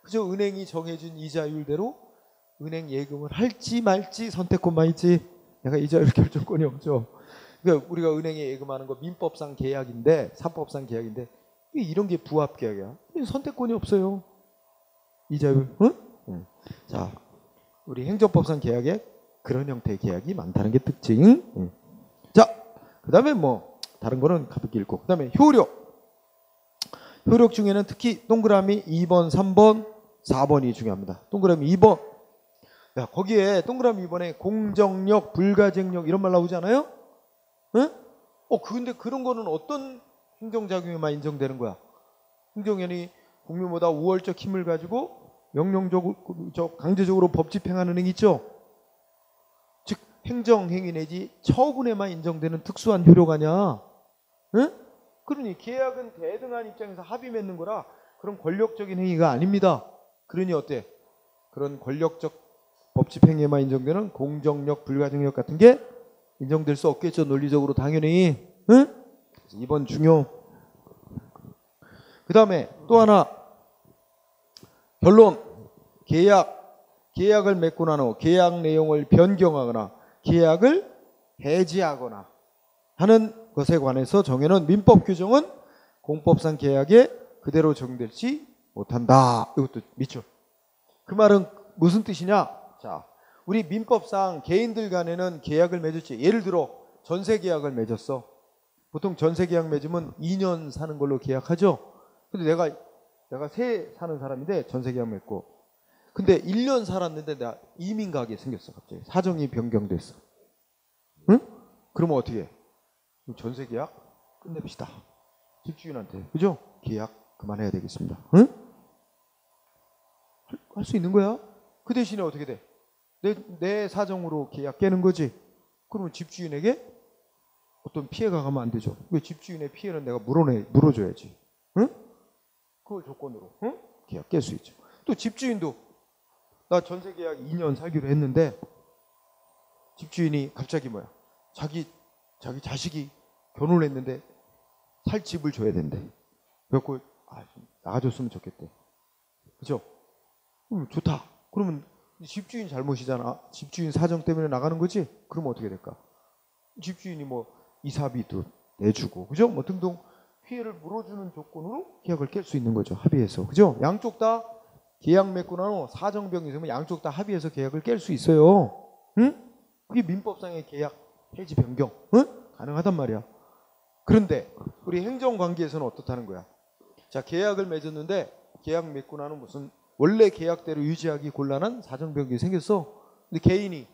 그저 은행이 정해준 이자율대로 은행 예금을 할지 말지 선택권만 있지 내가 이자율 결정권이 없죠. 그러니까 우리가 은행에 예금하는 거 민법상 계약인데 사법상 계약인데 이런 게 부합 계약이야. 선택권이 없어요. 이자율. 응? 자, 우리 행정법상 계약에 그런 형태의 계약이 많다는 게 특징. 응. 자, 그 다음에 뭐 다른 거는 가볍게 읽고 그 다음에 효력 중에는 특히 동그라미 2번, 3번, 4번이 중요합니다. 동그라미 2번. 야, 거기에 동그라미 2번에 공정력, 불가쟁력 이런 말 나오지 않아요? 응? 근데 그런 거는 어떤 행정작용에만 인정되는 거야? 행정연이 국민보다 우월적 힘을 가지고 명령적으로 강제적으로 법 집행하는 행위 있죠? 즉 행정행위 내지 처분에만 인정되는 특수한 효력 아니야? 응? 그러니 계약은 대등한 입장에서 합의 맺는 거라 그런 권력적인 행위가 아닙니다. 그러니 어때? 그런 권력적 법 집행에만 인정되는 공정력, 불가증력 같은 게 인정될 수 없겠죠. 논리적으로 당연히. 응? 그래서 이번 중요. 그 다음에 또 하나 결론. 계약을 맺고 난 후 계약 내용을 변경하거나 계약을 해지하거나 하는 것에 관해서 정해놓은 민법 규정은 공법상 계약에 그대로 적용되지 못한다. 이것도 밑줄. 그 말은 무슨 뜻이냐? 자, 우리 민법상 개인들 간에는 계약을 맺을지 예를 들어 전세 계약을 맺었어. 보통 전세 계약 맺으면 2년 사는 걸로 계약하죠. 근데 내가 새 사는 사람인데 전세 계약 맺고 근데 1년 살았는데 내가 이민 가게 생겼어. 갑자기 사정이 변경됐어. 응? 그러면 어떻게 해? 전세 계약 끝냅시다. 집주인한테. 그죠? 계약 그만해야 되겠습니다. 응? 할 수 있는 거야? 그 대신에 어떻게 돼? 내 사정으로 계약 깨는 거지. 그러면 집주인에게 어떤 피해가 가면 안 되죠. 왜 집주인의 피해는 내가 물어줘야지. 응? 그걸 조건으로 응? 계약 깰 수 있죠. 또 집주인도 나 전세 계약 2년 살기로 했는데 집주인이 갑자기 뭐야? 자기 자식이 결혼을 했는데 살 집을 줘야 된대. 그래갖고 좀 나가줬으면 좋겠대. 그죠? 좋다. 그러면 집주인 잘못이잖아. 집주인 사정 때문에 나가는 거지? 그러면 어떻게 될까? 집주인이 뭐 이사비도 내주고, 그죠? 뭐 등등 피해를 물어주는 조건으로 계약을 깰 수 있는 거죠. 합의해서. 그죠? 양쪽 다 계약 맺고 난 후 사정병이 있으면 양쪽 다 합의해서 계약을 깰 수 있어요. 응? 그게 민법상의 계약 해지 변경. 응? 가능하단 말이야. 그런데 우리 행정관계에서는 어떻다는 거야? 자, 계약을 맺었는데 계약 맺고 나는 무슨 원래 계약대로 유지하기 곤란한 사정병이 생겼어. 근데 개인이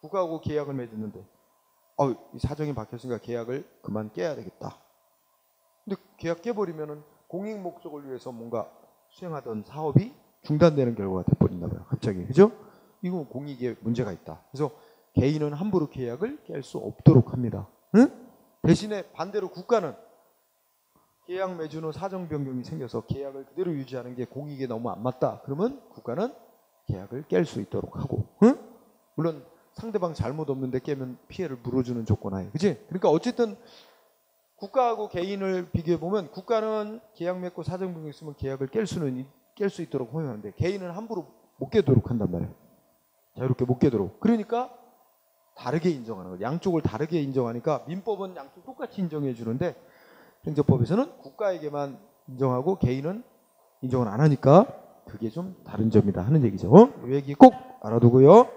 국가하고 계약을 맺었는데 이 사정이 바뀌었으니까 계약을 그만 깨야 되겠다. 근데 계약 깨버리면은 공익 목적을 위해서 뭔가 수행하던 사업이 중단되는 결과가 돼버린다 봐요. 갑자기. 그죠? 이거 공익에 문제가 있다. 그래서 개인은 함부로 계약을 깰 수 없도록 합니다. 응? 대신에 반대로 국가는 계약 맺은 후 사정 변경이 생겨서 계약을 그대로 유지하는 게 공익에 너무 안 맞다. 그러면 국가는 계약을 깰 수 있도록 하고, 응? 물론 상대방 잘못 없는데 깨면 피해를 물어주는 조건 하에, 그지? 그러니까 어쨌든 국가하고 개인을 비교해 보면 국가는 계약 맺고 사정 변경 있으면 계약을 깰 수 있도록 허용하는데 개인은 함부로 못 깨도록 한단 말이에요. 자유롭게 못 깨도록. 그러니까 다르게 인정하는 거예요. 양쪽을 다르게 인정하니까 민법은 양쪽 똑같이 인정해 주는데 행정법에서는 국가에게만 인정하고 개인은 인정을 안 하니까 그게 좀 다른 점이다 하는 얘기죠. 이 얘기 꼭 알아두고요.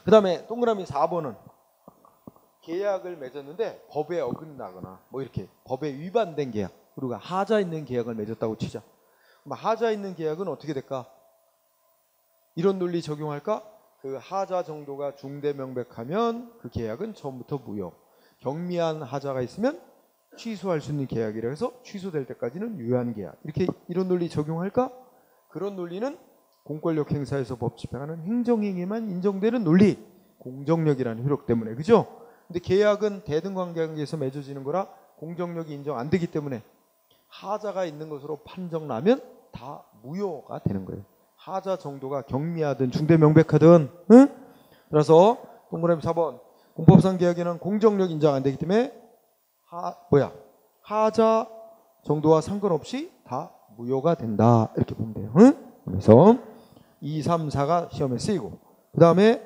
그 다음에 동그라미 4번은 계약을 맺었는데 법에 어긋나거나 뭐 이렇게 법에 위반된 계약, 우리가 하자 있는 계약을 맺었다고 치자. 그럼 하자 있는 계약은 어떻게 될까? 이런 논리 적용할까? 그 하자 정도가 중대명백하면 그 계약은 처음부터 무효. 경미한 하자가 있으면 취소할 수 있는 계약이라 해서 취소될 때까지는 유효한 계약. 이런 논리 적용할까? 그런 논리는 공권력 행사에서 법 집행하는 행정행위만 인정되는 논리, 공정력이라는 효력 때문에. 그죠? 근데 계약은 대등관계에서 맺어지는 거라 공정력이 인정 안 되기 때문에 하자가 있는 것으로 판정나면 다 무효가 되는 거예요. 하자 정도가 경미하든 중대명백하든. 응? 그래서 동그라미 4번 공법상 계약에는 공정력 인정 안 되기 때문에 하자 정도와 상관없이 다 무효가 된다. 이렇게 보면 돼요. 응? 그래서 2, 3, 4가 시험에 쓰이고, 그 다음에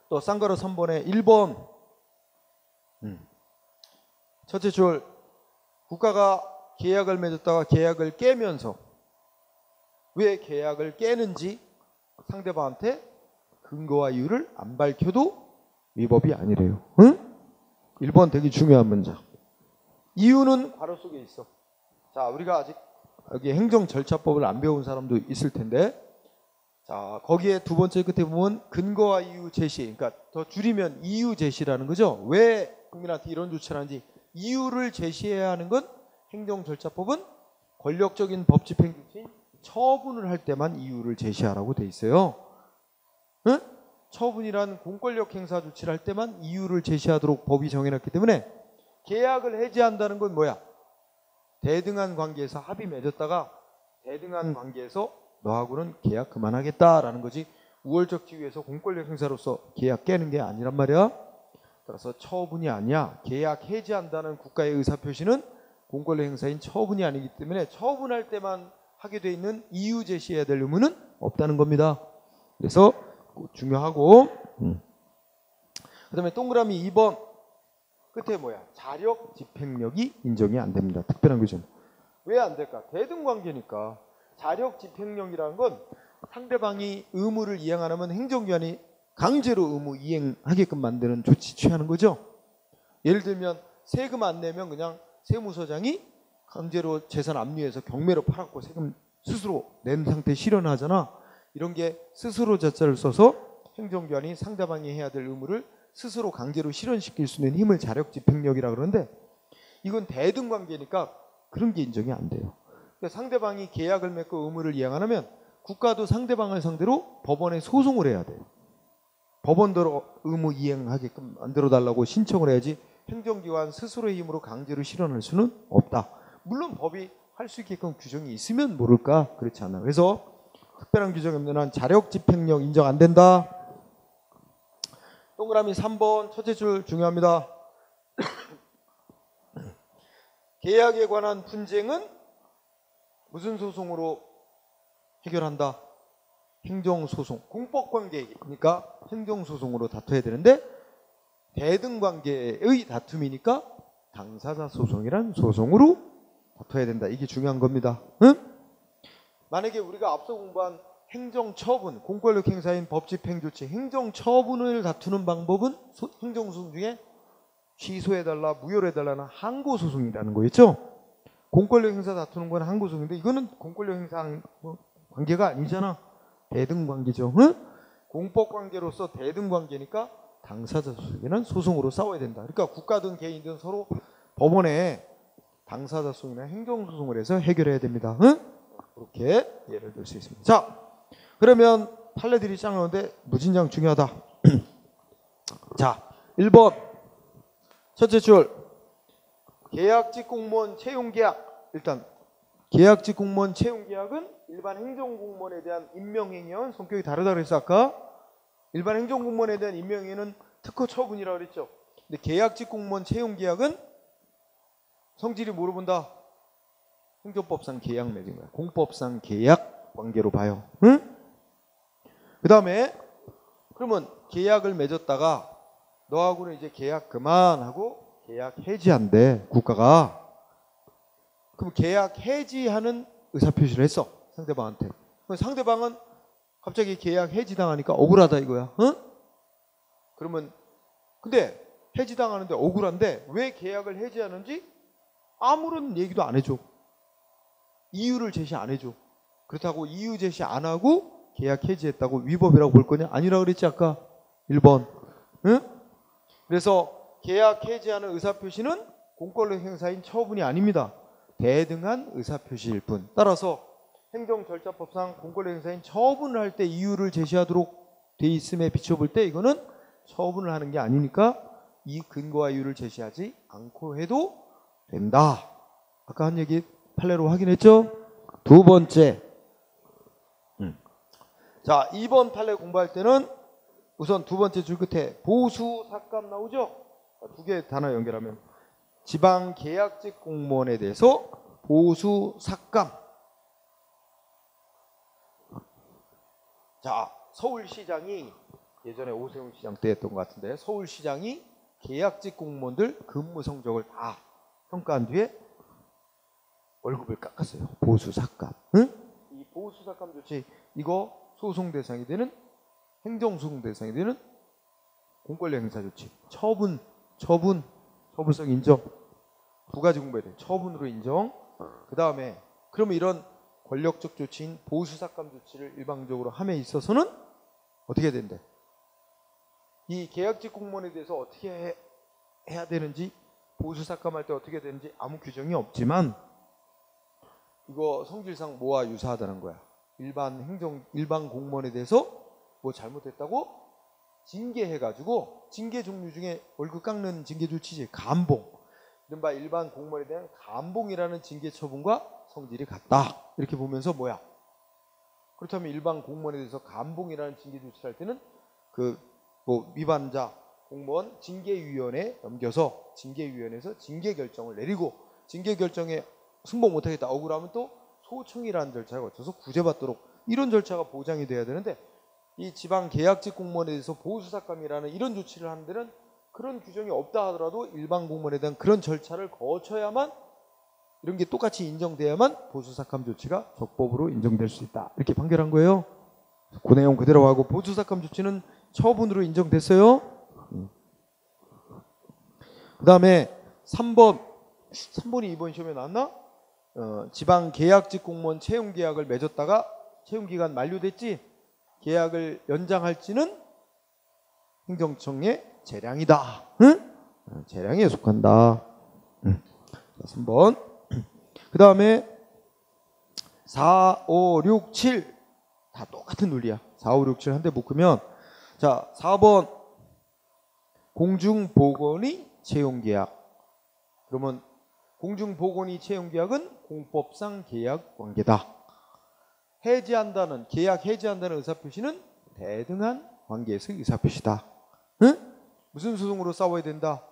또 쌍가루 3번에 1번 첫째 줄 국가가 계약을 맺었다가 계약을 깨면서 왜 계약을 깨는지 상대방한테 근거와 이유를 안 밝혀도 위법이 아니래요. 응? 1번 되게 중요한 문장. 이유는 괄호 속에 있어. 자, 우리가 아직 여기 행정절차법을 안 배운 사람도 있을 텐데, 자, 거기에 두 번째 끝에 보면 근거와 이유 제시, 그러니까 더 줄이면 이유 제시라는 거죠. 왜 국민한테 이런 조치를 하는지 이유를 제시해야 하는 건 행정절차법은 권력적인 법 집행 조치인 처분을 할 때만 이유를 제시하라고 돼 있어요. 응? 처분이란 공권력 행사 조치를 할 때만 이유를 제시하도록 법이 정해놨기 때문에 계약을 해지한다는 건 뭐야? 대등한 관계에서 합의 맺었다가 대등한 관계에서 너하고는 계약 그만하겠다라는 거지, 우월적 지위에서 공권력 행사로서 계약 깨는 게 아니란 말이야. 따라서 처분이 아니야. 계약 해지한다는 국가의 의사표시는 공권력 행사인 처분이 아니기 때문에 처분할 때만 하게 돼 있는 이유 제시해야 될 의무는 없다는 겁니다. 그래서 중요하고, 그 다음에 동그라미 2번 끝에 뭐야? 자력 집행력이 인정이 안 됩니다. 특별한 규정. 왜 안 될까? 대등관계니까. 자력 집행력이라는 건 상대방이 의무를 이행 안 하면 행정기관이 강제로 의무 이행하게끔 만드는 조치 취하는 거죠. 예를 들면 세금 안 내면 그냥 세무서장이 강제로 재산 압류해서 경매로 팔았고 세금 스스로 낸 상태 실현하잖아. 이런 게 스스로 자자를 써서 행정기관이 상대방이 해야 될 의무를 스스로 강제로 실현시킬 수 있는 힘을 자력 집행력이라 그러는데, 이건 대등 관계니까 그런 게 인정이 안 돼요. 그러니까 상대방이 계약을 맺고 의무를 이행 안 하면 국가도 상대방을 상대로 법원에 소송을 해야 돼요. 법원대로 의무 이행하게끔 만들어달라고 신청을 해야지 행정기관 스스로의 힘으로 강제로 실현할 수는 없다. 물론 법이 할 수 있게끔 규정이 있으면 모를까 그렇지 않아요. 그래서 특별한 규정이 없는 한 자력 집행력 인정 안 된다. 동그라미 3번 첫째 줄 중요합니다. 계약에 관한 분쟁은 무슨 소송으로 해결한다? 행정소송. 공법관계니까 행정소송으로 다퉈야 되는데 대등관계의 다툼이니까 당사자 소송이란 소송으로 다퉈야 된다. 이게 중요한 겁니다. 응? 만약에 우리가 앞서 공부한 행정처분, 공권력 행사인 법집행조치, 행정처분을 다투는 방법은 행정소송 중에 취소해달라, 무효해달라는 항고소송이라는 거였죠. 공권력 행사 다투는 건 항고소송인데 이거는 공권력 행사 관계가 아니잖아. 대등관계죠. 응? 공법관계로서 대등관계니까 당사자 소송에는 소송으로 싸워야 된다. 그러니까 국가든 개인든 서로 법원에 당사자 소송이나 행정소송을 해서 해결해야 됩니다. 응? 그렇게 예를 들 수 있습니다. 자, 그러면 판례들이 짱 나오는데 무진장 중요하다. 자, 1번 첫째 줄 계약직 공무원 채용계약. 일단 계약직 공무원 채용계약은 일반 행정공무원에 대한 임명행위와는 성격이 다르다고 그랬어 아까. 일반 행정공무원에 대한 임명행위는 특허 처분이라고 그랬죠. 근데 계약직 공무원 채용계약은 성질이 뭐로 본다? 행정법상 계약 맺은 거야. 공법상 계약 관계로 봐요. 응? 그 다음에 그러면 계약을 맺었다가 너하고는 이제 계약 그만하고 계약 해지한대 국가가. 그럼 계약 해지하는 의사표시를 했어 상대방한테. 그럼 상대방은 갑자기 계약 해지당하니까 억울하다 이거야. 응? 그러면 근데 해지당하는데 억울한데 왜 계약을 해지하는지 아무런 얘기도 안 해줘. 이유를 제시 안 해줘. 그렇다고 이유 제시 안 하고 계약 해지했다고 위법이라고 볼 거냐? 아니라고 그랬지 아까 1번. 응? 그래서 계약 해지하는 의사표시는 공권력 행사인 처분이 아닙니다. 대등한 의사표시일 뿐. 따라서 행정절차법상 공권력 행사인 처분을 할 때 이유를 제시하도록 돼 있음에 비춰볼 때 이거는 처분을 하는 게 아니니까 이 근거와 이유를 제시하지 않고 해도 된다. 아까 한 얘기 판례로 확인했죠? 두 번째. 자, 2번 판례 공부할 때는 우선 두 번째 줄 끝에 보수 삭감 나오죠? 두 개 단어 연결하면 지방 계약직 공무원에 대해서 보수 삭감. 자, 서울시장이 예전에 오세훈 시장 때 했던 것 같은데 서울시장이 계약직 공무원들 근무 성적을 다 평가한 뒤에 월급을 깎았어요. 보수 삭감. 응? 이 보수 삭감 조치 이거 소송 대상이 되는 행정소송 대상이 되는 공권력 행사 조치. 처분성 인정. 두 가지 공부해야 돼. 처분으로 인정. 그 다음에 그러면 이런 권력적 조치인 보수 삭감 조치를 일방적으로 함에 있어서는 어떻게 된대? 이 계약직 공무원에 대해서 어떻게 해야 되는지 보수 삭감할 때 어떻게 되는지 아무 규정이 없지만 이거 성질상 뭐와 유사하다는 거야. 일반 공무원에 대해서 뭐 잘못했다고 징계해가지고 징계 종류 중에 월급 깎는 징계 조치지 감봉. 이른바 일반 공무원에 대한 감봉이라는 징계 처분과 성질이 같다. 이렇게 보면서 뭐야? 그렇다면 일반 공무원에 대해서 감봉이라는 징계 조치를 할 때는 뭐 위반자 공무원 징계위원회에 넘겨서 징계위원회에서 징계 결정을 내리고 징계 결정에 승복 못하겠다 억울하면 또 소청이라는 절차를 거쳐서 구제받도록 이런 절차가 보장이 돼야 되는데 이 지방 계약직 공무원에 대해서 보수삭감이라는 이런 조치를 하는 데는 그런 규정이 없다 하더라도 일반 공무원에 대한 그런 절차를 거쳐야만 이런 게 똑같이 인정돼야만 보수삭감 조치가 적법으로 인정될 수 있다. 이렇게 판결한 거예요. 그 내용 그대로 하고 보수삭감 조치는 처분으로 인정됐어요. 그 다음에 3번이 이번 시험에 나왔나? 지방 계약직 공무원 채용계약을 맺었다가 채용기간 만료됐지? 계약을 연장할지는 행정청의 재량이다. 응? 재량에 속한다. 3번. 그 다음에 4, 5, 6, 7 다 똑같은 논리야. 4, 5, 6, 7 한 대 묶으면 자 4번 공중보건의 채용계약. 그러면 공중보건의 채용계약은 공법상 계약관계다. 해지한다는 계약 해지한다는 의사표시는 대등한 관계에서의 의사표시다. 응? 무슨 소송으로 싸워야 된다?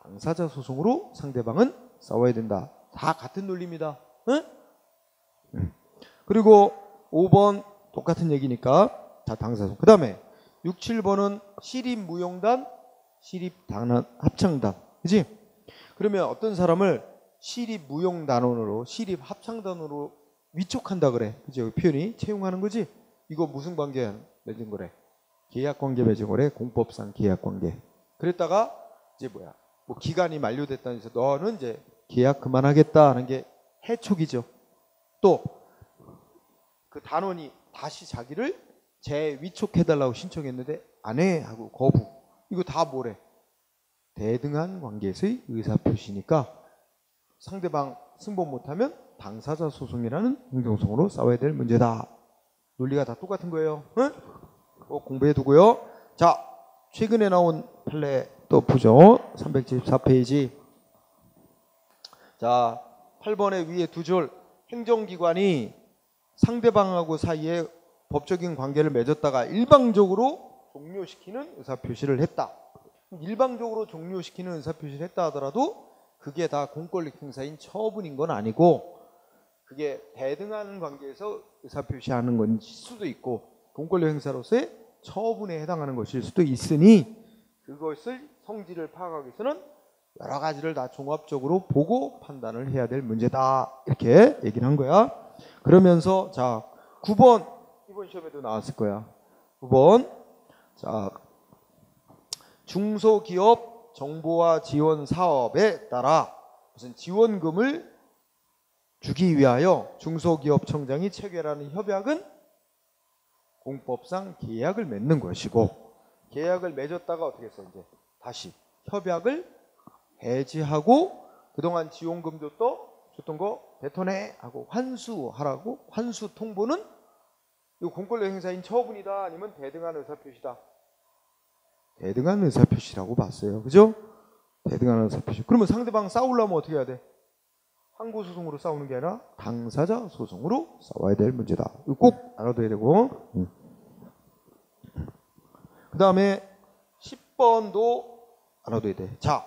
당사자 소송으로 상대방은 싸워야 된다. 다 같은 논리입니다. 응? 그리고 5번 똑같은 얘기니까 다 당사소송. 그 다음에 6, 7번은 시립무용단, 시립단원, 합창단. 그치? 그러면 어떤 사람을 시립무용단원으로 시립합창단으로 위촉한다 그래. 그치? 여기 표현이 채용하는 거지? 이거 무슨 관계 맺은 거래? 계약관계 맺은 거래. 공법상 계약관계. 그랬다가 이제 뭐야? 뭐 기간이 만료됐다는 데서 너는 이제 계약 그만하겠다 하는 게 해촉이죠. 또 그 단원이 다시 자기를 재위촉해달라고 신청했는데 안 해 하고 거부. 이거 다 뭐래? 대등한 관계에서의 의사표시니까 상대방 승복 못하면 당사자 소송이라는 행정소송으로 싸워야 될 문제다. 논리가 다 똑같은 거예요. 응? 꼭 공부해 두고요. 자, 최근에 나온 판례 또 보죠. 374페이지. 자, 8번의 위에 두 줄. 행정기관이 상대방하고 사이에 법적인 관계를 맺었다가 일방적으로 종료시키는 의사표시를 했다. 일방적으로 종료시키는 의사표시를 했다 하더라도 그게 다 공권력 행사인 처분인 건 아니고 그게 대등한 관계에서 의사표시하는 건 수도 있고 공권력 행사로서의 처분에 해당하는 것일 수도 있으니 그것을 성질을 파악하기 위해서는 여러 가지를 다 종합적으로 보고 판단을 해야 될 문제다. 이렇게 얘기를 한 거야. 그러면서 자 9번 이번 시험에도 나왔을 거야. 9번 자 중소기업 정보화 지원 사업에 따라 무슨 지원금을 주기 위하여 중소기업청장이 체결하는 협약은 공법상 계약을 맺는 것이고 계약을 맺었다가 어떻게 했어? 이제 다시 협약을 해지하고 그동안 지원금도 또 줬던 거 뱉어내 하고 환수하라고 환수 통보는 이거 공권력 행사인 처분이다 아니면 대등한 의사표시다. 대등한 의사표시라고 봤어요. 그죠? 대등한 의사표시. 그러면 상대방 싸우려면 어떻게 해야 돼? 항고소송으로 싸우는 게 아니라 당사자 소송으로 싸워야 될 문제다. 이거 꼭 알아둬야 되고. 그 다음에 10번도 알아둬야 돼. 자,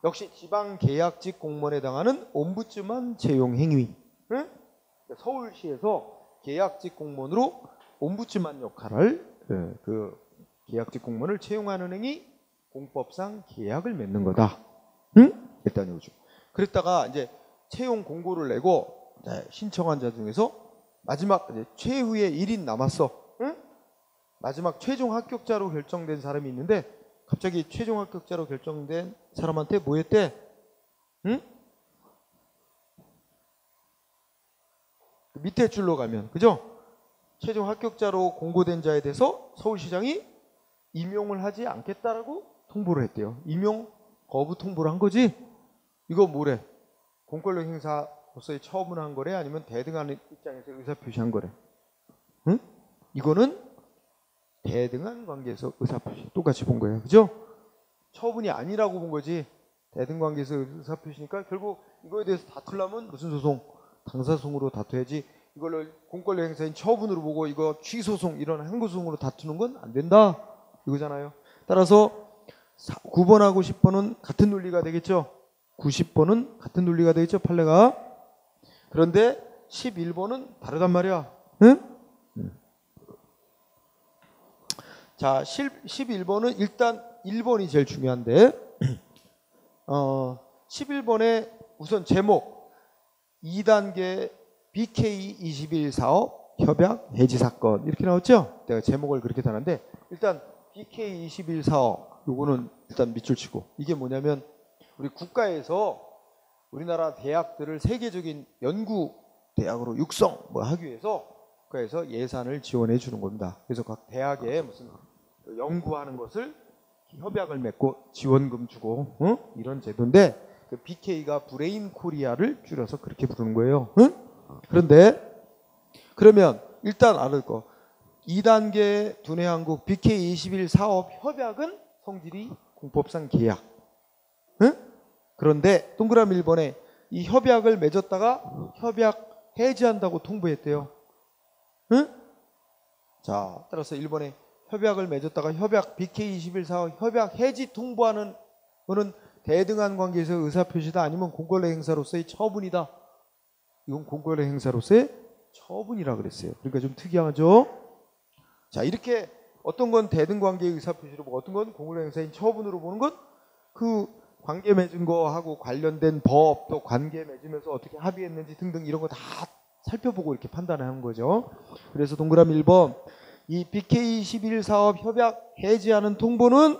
역시 지방계약직 공무원에 해당하는 옴부ds만 채용 행위. 응? 서울시에서 계약직 공무원으로 옴부ds만 역할을 그 계약직 공무원을 채용하는 행위 공법상 계약을 맺는 거다. 응? 일단 요즘. 그랬다가 이제 채용 공고를 내고 신청한 자 중에서 마지막 이제 최후의 1인 남았어. 응? 마지막 최종 합격자로 결정된 사람이 있는데 갑자기 최종 합격자로 결정된 사람한테 뭐 했대? 응? 밑에 줄로 가면 그죠? 최종 합격자로 공고된 자에 대해서 서울시장이 임용을 하지 않겠다라고 통보를 했대요. 임용 거부 통보를 한 거지? 이거 뭐래? 공권력 행사로서의 처분한 거래? 아니면 대등한 입장에서 의사표시한 거래? 응? 이거는 대등한 관계에서 의사표시 똑같이 본 거예요. 그죠? 처분이 아니라고 본 거지. 대등 관계에서 의사표시니까 결국 이거에 대해서 다투려면 무슨 소송? 당사소송으로 다투야지. 이걸 공권력 행사인 처분으로 보고 이거 취소송 이런 항고소송으로 다투는 건 안 된다. 이거잖아요. 따라서 9번하고 10번은 같은 논리가 되겠죠. 90번은 같은 논리가 되겠죠. 판례가. 그런데 11번은 다르단 말이야. 응? 자, 11번은 일단 1번이 제일 중요한데 11번에 우선 제목 2단계 BK21 사업 협약 해지 사건 이렇게 나왔죠? 내가 제목을 그렇게 다는데 일단 BK21 사업 요거는 일단 밑줄 치고 이게 뭐냐면 우리 국가에서 우리나라 대학들을 세계적인 연구 대학으로 육성 뭐 하기 위해서 국가에서 예산을 지원해 주는 겁니다. 그래서 각 대학에 무슨 연구하는 것을 협약을 맺고 지원금 주고 이런 제도인데 그 BK가 브레인 코리아를 줄여서 그렇게 부르는 거예요. 응? 그런데 그러면 일단 알을 거 2단계 두뇌 한국 BK21 사업 협약은 성질이 공법상 계약. 응? 그런데 동그라미 1번에 이 협약을 맺었다가 협약 해지한다고 통보했대요. 응? 자, 따라서 1번에 협약을 맺었다가 협약 BK21 사업 협약 해지 통보하는 거는 대등한 관계에서 의사표시다 아니면 공권력 행사로서의 처분이다. 이건 공권력 행사로서의 처분이라 그랬어요. 그러니까 좀 특이하죠. 자, 이렇게 어떤 건 대등관계의 의사표시로 보고 어떤 건 공권력 행사인 처분으로 보는 건 그 관계 맺은 거하고 관련된 법 또 관계 맺으면서 어떻게 합의했는지 등등 이런 거 다 살펴보고 이렇게 판단하는 거죠. 그래서 동그라미 1번 이 BK21 사업 협약 해지하는 통보는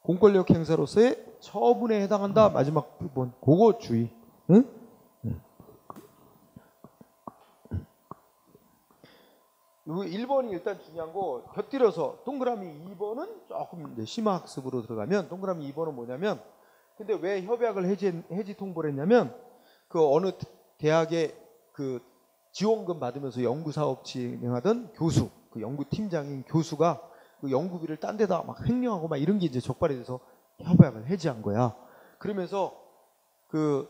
공권력 행사로서의 처분에 해당한다. 마지막 부분 그거 주의. 응? 1번이 일단 중요한 거 곁들여서 동그라미 2번은 조금 이제 심화학습으로 들어가면 동그라미 2번은 뭐냐면 근데 왜 협약을 해지 통보를 했냐면 그 어느 대학에 그 지원금 받으면서 연구사업 진행하던 교수 그 연구팀장인 교수가 그 연구비를 딴 데다 막 횡령하고 막 이런 게 이제 적발이 돼서 협약을 해지한 거야. 그러면서 그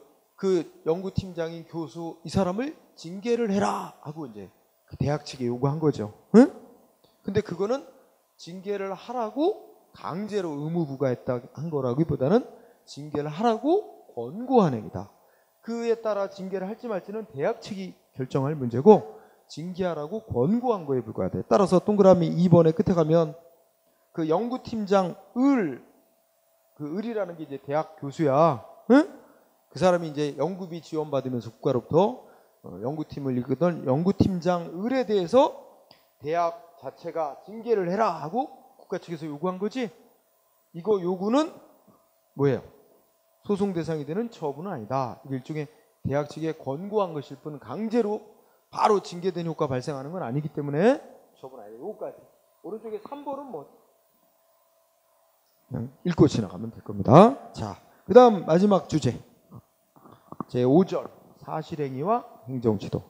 연구팀장인 교수 이 사람을 징계를 해라 하고 이제 그 대학 측에 요구한 거죠. 응? 근데 그거는 징계를 하라고 강제로 의무 부과했다 한 거라기보다는 징계를 하라고 권고한 행위다. 그에 따라 징계를 할지 말지는 대학 측이 결정할 문제고 징계하라고 권고한 거에 불과하대. 따라서 동그라미 2번에 끝에 가면 그 연구팀장 그 을이라는 게 이제 대학 교수야. 응? 그 사람이 이제 연구비 지원받으면서 국가로부터 연구팀을 이끌던 연구팀장 을에 대해서 대학 자체가 징계를 해라 하고 국가 측에서 요구한 거지. 이거 요구는 뭐예요? 소송 대상이 되는 처분은 아니다. 이게 일종의 대학 측에 권고한 것일 뿐 강제로 바로 징계된 효과 발생하는 건 아니기 때문에 처분 아니다. 요거까지. 오른쪽에 3번은 뭐 그냥 읽고 지나가면 될 겁니다. 자, 그 다음 마지막 주제 제5절 사실행위와 행정지도.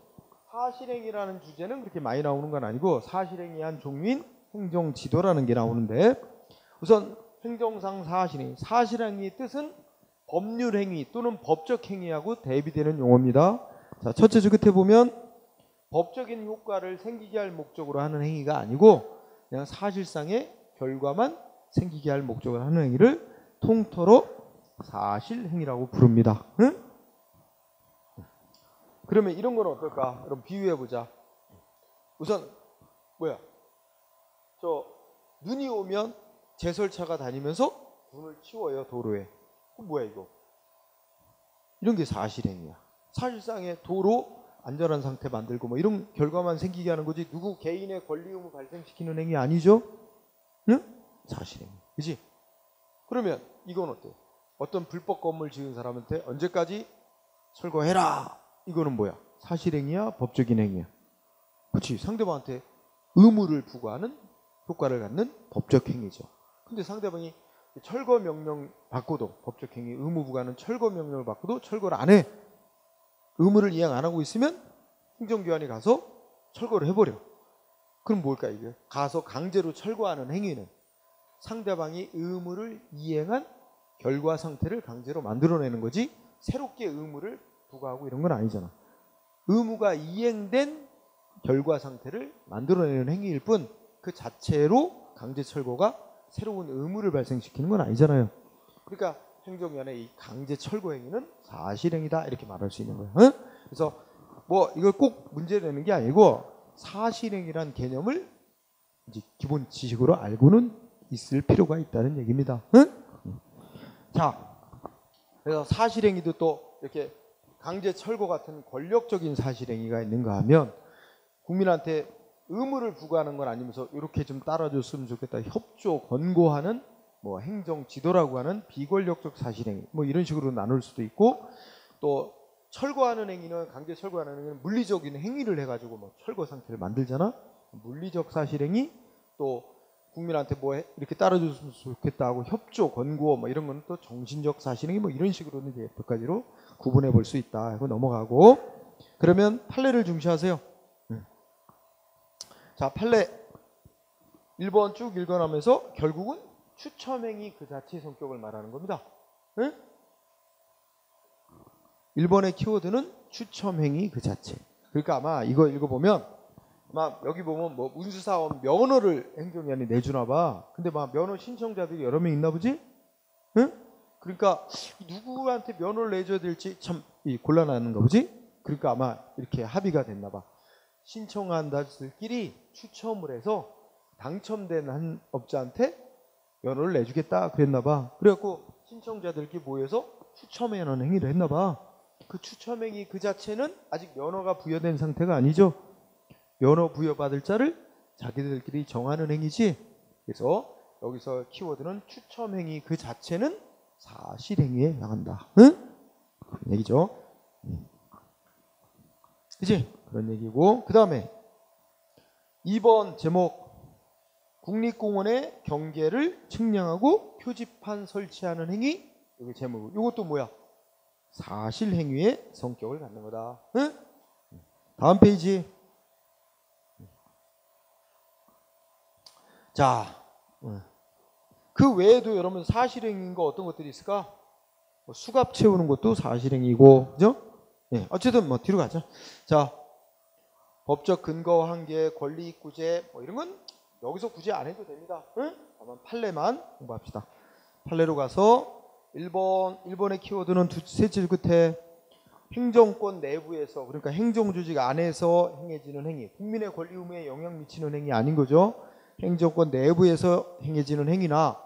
사실행위라는 주제는 그렇게 많이 나오는 건 아니고 사실행위 한 종류인 행정지도라는 게 나오는데 우선 행정상 사실행위의 뜻은 법률행위 또는 법적행위하고 대비되는 용어입니다. 자, 첫째 줄 끝에 보면 법적인 효과를 생기게 할 목적으로 하는 행위가 아니고 그냥 사실상의 결과만 생기게 할 목적으로 하는 행위를 통틀어 사실행위라고 부릅니다. 응? 그러면 이런 건 어떨까? 그럼 비유해보자. 우선 뭐야? 눈이 오면 제설차가 다니면서 눈을 치워요 도로에. 그럼 뭐야 이거? 이런 게 사실행위야. 사실상의 도로 안전한 상태 만들고 뭐 이런 결과만 생기게 하는 거지 누구 개인의 권리 의무 발생시키는 행위 아니죠? 응? 사실행위. 그지? 그러면 이건 어때? 어떤 불법 건물 지은 사람한테 언제까지 철거해라. 이거는 뭐야? 사실행위야? 법적인 행위야? 그렇지. 상대방한테 의무를 부과하는 효과를 갖는 법적 행위죠. 근데 상대방이 철거 명령 받고도 법적 행위 의무 부과하는 철거 명령을 받고도 철거를 안 해. 의무를 이행 안 하고 있으면 행정기관에 가서 철거를 해버려. 그럼 뭘까 이게? 가서 강제로 철거하는 행위는 상대방이 의무를 이행한 결과 상태를 강제로 만들어내는 거지 새롭게 의무를 부과하고 이런 건 아니잖아. 의무가 이행된 결과 상태를 만들어내는 행위일 뿐 그 자체로 강제 철거가 새로운 의무를 발생시키는 건 아니잖아요. 그러니까 행정위원회 이 강제 철거 행위는 사실행위다 이렇게 말할 수 있는 거예요. 응? 그래서 뭐 이걸 꼭 문제 내는 게 아니고 사실행위란 개념을 이제 기본 지식으로 알고는 있을 필요가 있다는 얘기입니다. 응? 자, 그래서 사실행위도 또 이렇게 강제 철거 같은 권력적인 사실행위가 있는가 하면 국민한테 의무를 부과하는 건 아니면서 이렇게 좀 따라줬으면 좋겠다 협조 권고하는 뭐 행정 지도라고 하는 비권력적 사실행위 뭐 이런 식으로 나눌 수도 있고 또 철거하는 행위는 강제 철거하는 행위는 물리적인 행위를 해가지고 뭐 철거 상태를 만들잖아. 물리적 사실행위 또 국민한테 뭐 이렇게 따라줬으면 좋겠다 하고 협조, 권고 뭐 이런 거는 또 정신적 사실행위 뭐 이런 식으로는 이제 몇 가지로 구분해 볼 수 있다 하고 넘어가고, 그러면 판례를 중시하세요. 자, 판례 1번 쭉 읽어나면서 결국은 추첨행위 그 자체의 성격을 말하는 겁니다. 응? 1번의 키워드는 추첨행위 그 자체. 그러니까 아마 이거 읽어보면 아마 여기 보면 뭐 운수사원 면허를 행정위원회 내주나 봐. 근데 막 면허 신청자들이 여러 명 있나 보지? 응? 그러니까 누구한테 면허를 내줘야 될지 참 곤란한가 보지? 그러니까 아마 이렇게 합의가 됐나 봐. 신청한 자들끼리 추첨을 해서 당첨된 한 업자한테 면허를 내주겠다 그랬나 봐. 그래갖고 신청자들끼리 모여서 추첨하는 행위를 했나 봐. 그 추첨행위 그 자체는 아직 면허가 부여된 상태가 아니죠. 면허 부여받을 자를 자기들끼리 정하는 행위지. 그래서 여기서 키워드는 추첨행위 그 자체는 사실행위에 해당한다. 응? 그런 얘기죠. 그치? 그런 얘기고, 그 다음에 2번 제목, 국립공원의 경계를 측량하고 표지판 설치하는 행위. 여기 제목, 이것도 뭐야? 사실행위의 성격을 갖는 거다. 응? 다음 페이지. 자, 그 외에도 여러분 사실행위인 거 어떤 것들이 있을까? 뭐 수갑 채우는 것도 사실행위고, 그죠? 예, 어쨌든 뭐 뒤로 가자. 자, 법적 근거 한계, 권리구제 뭐 이런 건 여기서 굳이 안 해도 됩니다. 응? 다만 판례만 공부합시다. 판례로 가서 1번의 키워드는 세 줄 끝에 행정권 내부에서, 그러니까 행정조직 안에서 행해지는 행위, 국민의 권리 의무에 영향 미치는 행위 아닌 거죠. 행정권 내부에서 행해지는 행위나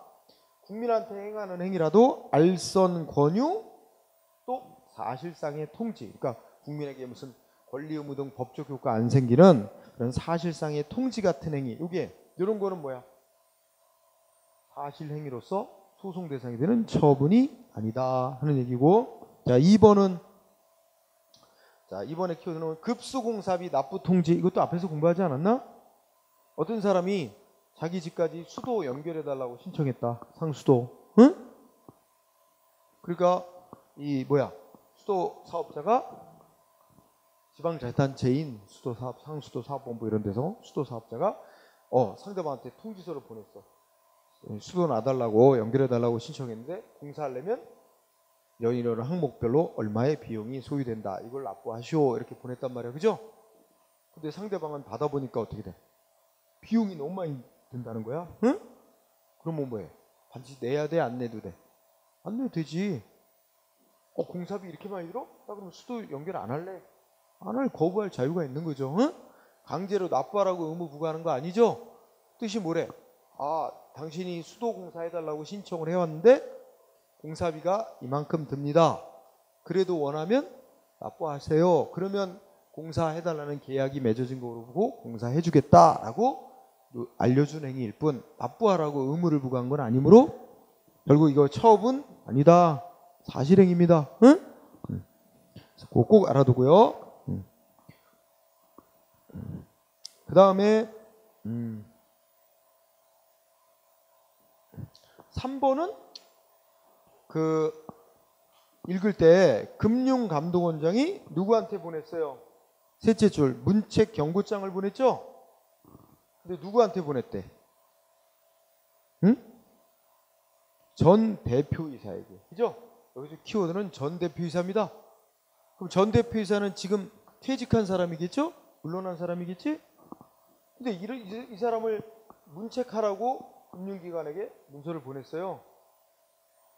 국민한테 행하는 행위라도 알선 권유 또 사실상의 통지, 그러니까 국민에게 무슨 권리 의무 등 법적 효과 안 생기는 그런 사실상의 통지 같은 행위, 이게 이런 거는 뭐야? 사실 행위로서 소송 대상이 되는 처분이 아니다 하는 얘기고. 자, 2번은 자, 이번에 키워드는 급수공사비 납부 통지. 이것도 앞에서 공부하지 않았나? 어떤 사람이 자기 집까지 수도 연결해 달라고 신청했다. 상수도. 응? 그러니까 이 뭐야? 수도 사업자가 지방자치단체인 수도사업, 상수도 사업본부 이런 데서 수도 사업자가 상대방한테 통지서를 보냈어. 수도 놔달라고 연결해 달라고 신청했는데 공사하려면 이런 항목별로 얼마의 비용이 소요된다. 이걸 납부하시오. 이렇게 보냈단 말이야. 그죠? 근데 상대방은 받아보니까 어떻게 돼? 비용이 너무 많이 든다는 거야. 응? 그러면 뭐해? 반드시 내야 돼? 안 내도 돼? 안 내도 되지. 공사비 이렇게 많이 들어? 나 그럼 수도 연결 안 할래? 안 할, 거부할 자유가 있는 거죠. 응? 강제로 납부하라고 의무 부과하는 거 아니죠? 뜻이 뭐래? 당신이 수도 공사해달라고 신청을 해왔는데 공사비가 이만큼 듭니다. 그래도 원하면 납부하세요. 그러면 공사해달라는 계약이 맺어진 거로 보고 공사해주겠다라고 알려준 행위일 뿐 납부하라고 의무를 부과한 건 아니므로 결국 이거 처분 아니다. 사실행위입니다. 응? 그래서 그거 꼭 알아두고요. 그 다음에 3번은 읽을 때 금융감독원장이 누구한테 보냈어요? 셋째 줄 문책 경고장을 보냈죠? 근데 누구한테 보냈대? 응? 전 대표이사에게. 그죠? 여기서 키워드는 전 대표이사입니다. 그럼 전 대표이사는 지금 퇴직한 사람이겠죠? 물러난 사람이겠지? 근데 이 사람을 문책하라고 금융기관에게 문서를 보냈어요.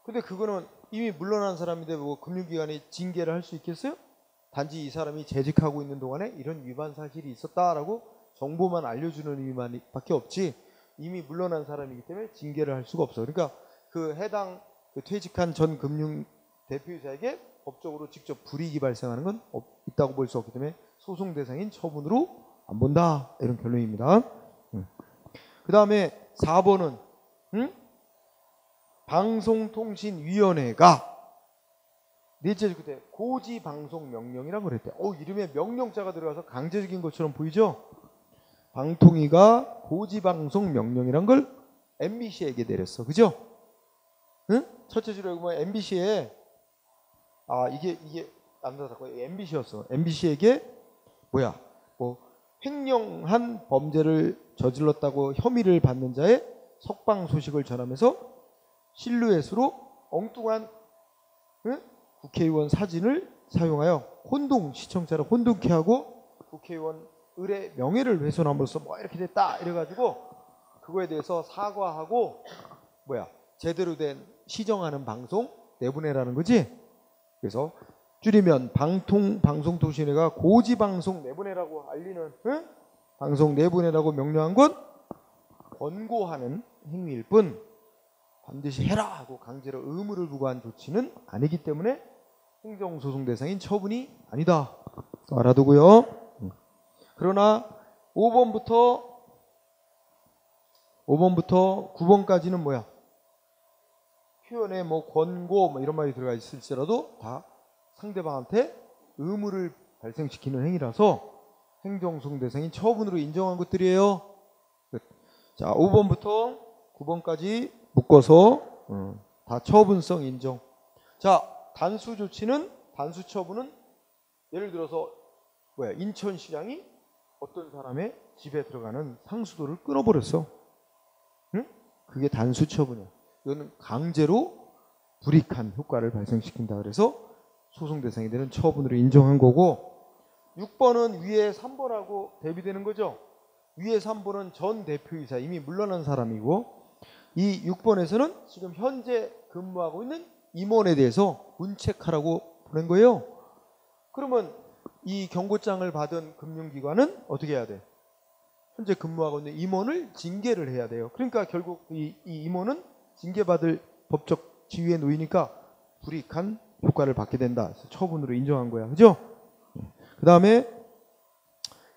근데 그거는 이미 물러난 사람인데 뭐 금융기관이 징계를 할 수 있겠어요? 단지 이 사람이 재직하고 있는 동안에 이런 위반 사실이 있었다라고 정보만 알려주는 의미만 밖에 없지, 이미 물러난 사람이기 때문에 징계를 할 수가 없어. 그러니까 그 해당 퇴직한 전 금융 대표이사에게 법적으로 직접 불이익이 발생하는 건 있다고 볼 수 없기 때문에 소송 대상인 처분으로 안 본다. 이런 결론입니다. 그 다음에 4번은 방송통신위원회가 넷째 그때 고지방송명령이라고 그랬대. 이름에 명령자가 들어가서 강제적인 것처럼 보이죠? 방통위가 고지방송명령이란 걸 MBC에게 내렸어. 그죠? 응? 첫째 주에 보면 MBC에 이게 남자 사건 MBC였어. MBC에게 뭐야? 뭐 횡령한 범죄를 저질렀다고 혐의를 받는 자의 석방 소식을 전하면서 실루엣으로 엉뚱한 국회의원 사진을 사용하여 시청자를 혼동케 하고 국회의원 을의 명예를 훼손함으로써 뭐 이렇게 됐다 이래가지고 그거에 대해서 사과하고 제대로 된 시정하는 방송 내보내라는 거지. 그래서 줄이면 방송통신회가 고지방송 내보내라고 알리는 방송 내보내라고 명령한 건 권고하는 행위일 뿐 반드시 해라 하고 강제로 의무를 부과한 조치는 아니기 때문에 행정소송 대상인 처분이 아니다. 알아두고요. 그러나 5번부터 9번까지는 뭐야? 표현에 권고 이런 말이 들어가 있을지라도 다 상대방한테 의무를 발생시키는 행위라서 행정소송 대상인 처분으로 인정한 것들이에요. 자, 5번부터 9번까지 묶어서 다 처분성 인정. 자, 단수 처분은 예를 들어서 인천시장이 어떤 사람의 집에 들어가는 상수도를 끊어버렸어. 응? 그게 단수 처분이야. 이거는 강제로 불이익한 효과를 발생시킨다. 그래서 소송 대상이 되는 처분으로 인정한 거고, 6번은 위에 3번하고 대비되는 거죠. 위에 3번은 전 대표이사 이미 물러난 사람이고, 이 6번에서는 지금 현재 근무하고 있는 임원에 대해서 문책하라고 보낸 거예요. 그러면 이 경고장을 받은 금융기관은 어떻게 해야 돼? 현재 근무하고 있는 임원을 징계를 해야 돼요. 그러니까 결국 이 임원은 징계받을 법적 지위에 놓이니까 불이익한 효과를 받게 된다. 그래서 처분으로 인정한 거야. 그죠? 그 다음에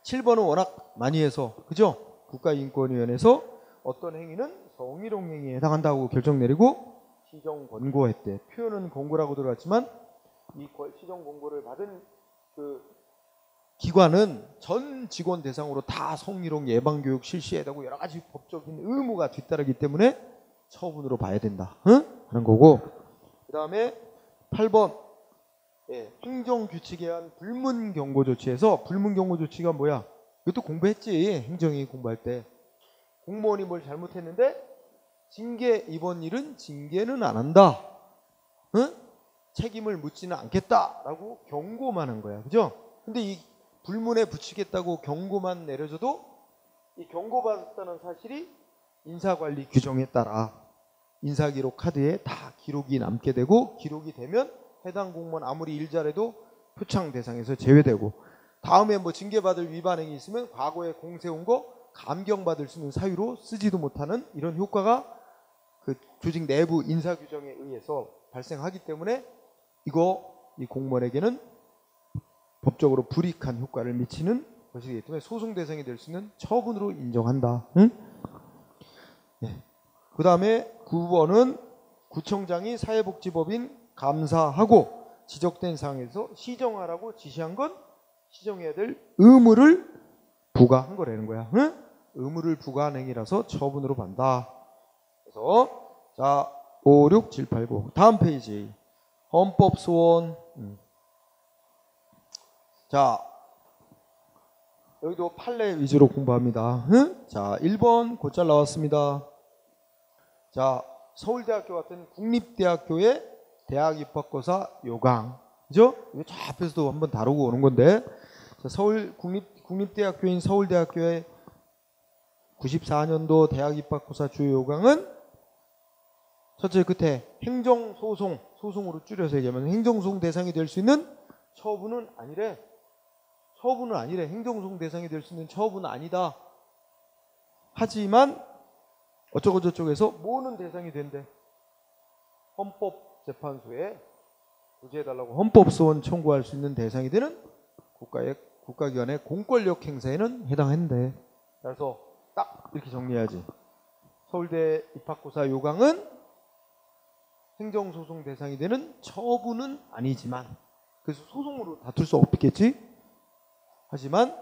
7번은 워낙 많이 해서, 그죠? 국가인권위원회에서 어떤 행위는 성희롱 행위에 해당한다고 결정 내리고 시정 권고했대. 표현은 권고라고 들어갔지만 이 시정 권고를 받은 그 기관은 전 직원 대상으로 다 성희롱 예방교육 실시해야 되고 여러 가지 법적인 의무가 뒤따르기 때문에 처분으로 봐야 된다. 하는 거고, 그 다음에 8번 행정규칙에 의한 불문경고조치에서, 불문경고조치가 뭐야? 이것도 공부했지. 행정이 공부할 때 공무원이 뭘 잘못했는데 이번 일은 징계는 안 한다. 책임을 묻지는 않겠다라고 경고만 한 거야. 그죠? 근데 이 불문에 붙이겠다고 경고만 내려줘도 이 경고받았다는 사실이 인사관리 규정에 따라 인사기록 카드에 다 기록이 남게 되고, 기록이 되면 해당 공무원 아무리 일 잘해도 표창 대상에서 제외되고, 다음에 징계받을 위반 행위 있으면 과거에 공세운 거 감경받을 수 있는 사유로 쓰지도 못하는 이런 효과가 그 조직 내부 인사 규정에 의해서 발생하기 때문에 이 공무원에게는 법적으로 불이익한 효과를 미치는 것이기 때문에 소송 대상이 될 수 있는 처분으로 인정한다. 그 다음에 9번은 구청장이 사회복지법인 감사하고 지적된 사항에서 시정하라고 지시한 건 시정해야 될 의무를 부과한 거라는 거야. 의무를 부과한 행위라서 처분으로 본다. 그래서 자, 5, 6, 7, 8, 9 다음 페이지 헌법소원. 자, 여기도 판례 위주로 공부합니다. 자, 1번 곧잘 나왔습니다. 자, 서울대학교 같은 국립대학교의 대학 입학고사 요강, 그죠? 이거 저 앞에서도 한번 다루고 오는 건데, 자, 국립대학교인 서울대학교의 94년도 대학 입학고사 주요 요강은 첫째 끝에 소송으로 줄여서 얘기하면 행정소송 대상이 될 수 있는 처분은 아니래. 행정소송 대상이 될 수 있는 처분은 아니다. 하지만 어쩌고저쩌고해서 뭐는 대상이 된대. 헌법재판소에 구제해달라고 헌법소원 청구할 수 있는 대상이 되는 국가기관의 공권력 행사에는 해당한대. 그래서 딱 이렇게 정리해야지. 서울대 입학고사 요강은 행정소송 대상이 되는 처분은 아니지만, 그래서 소송으로 다툴 수 없겠지. 하지만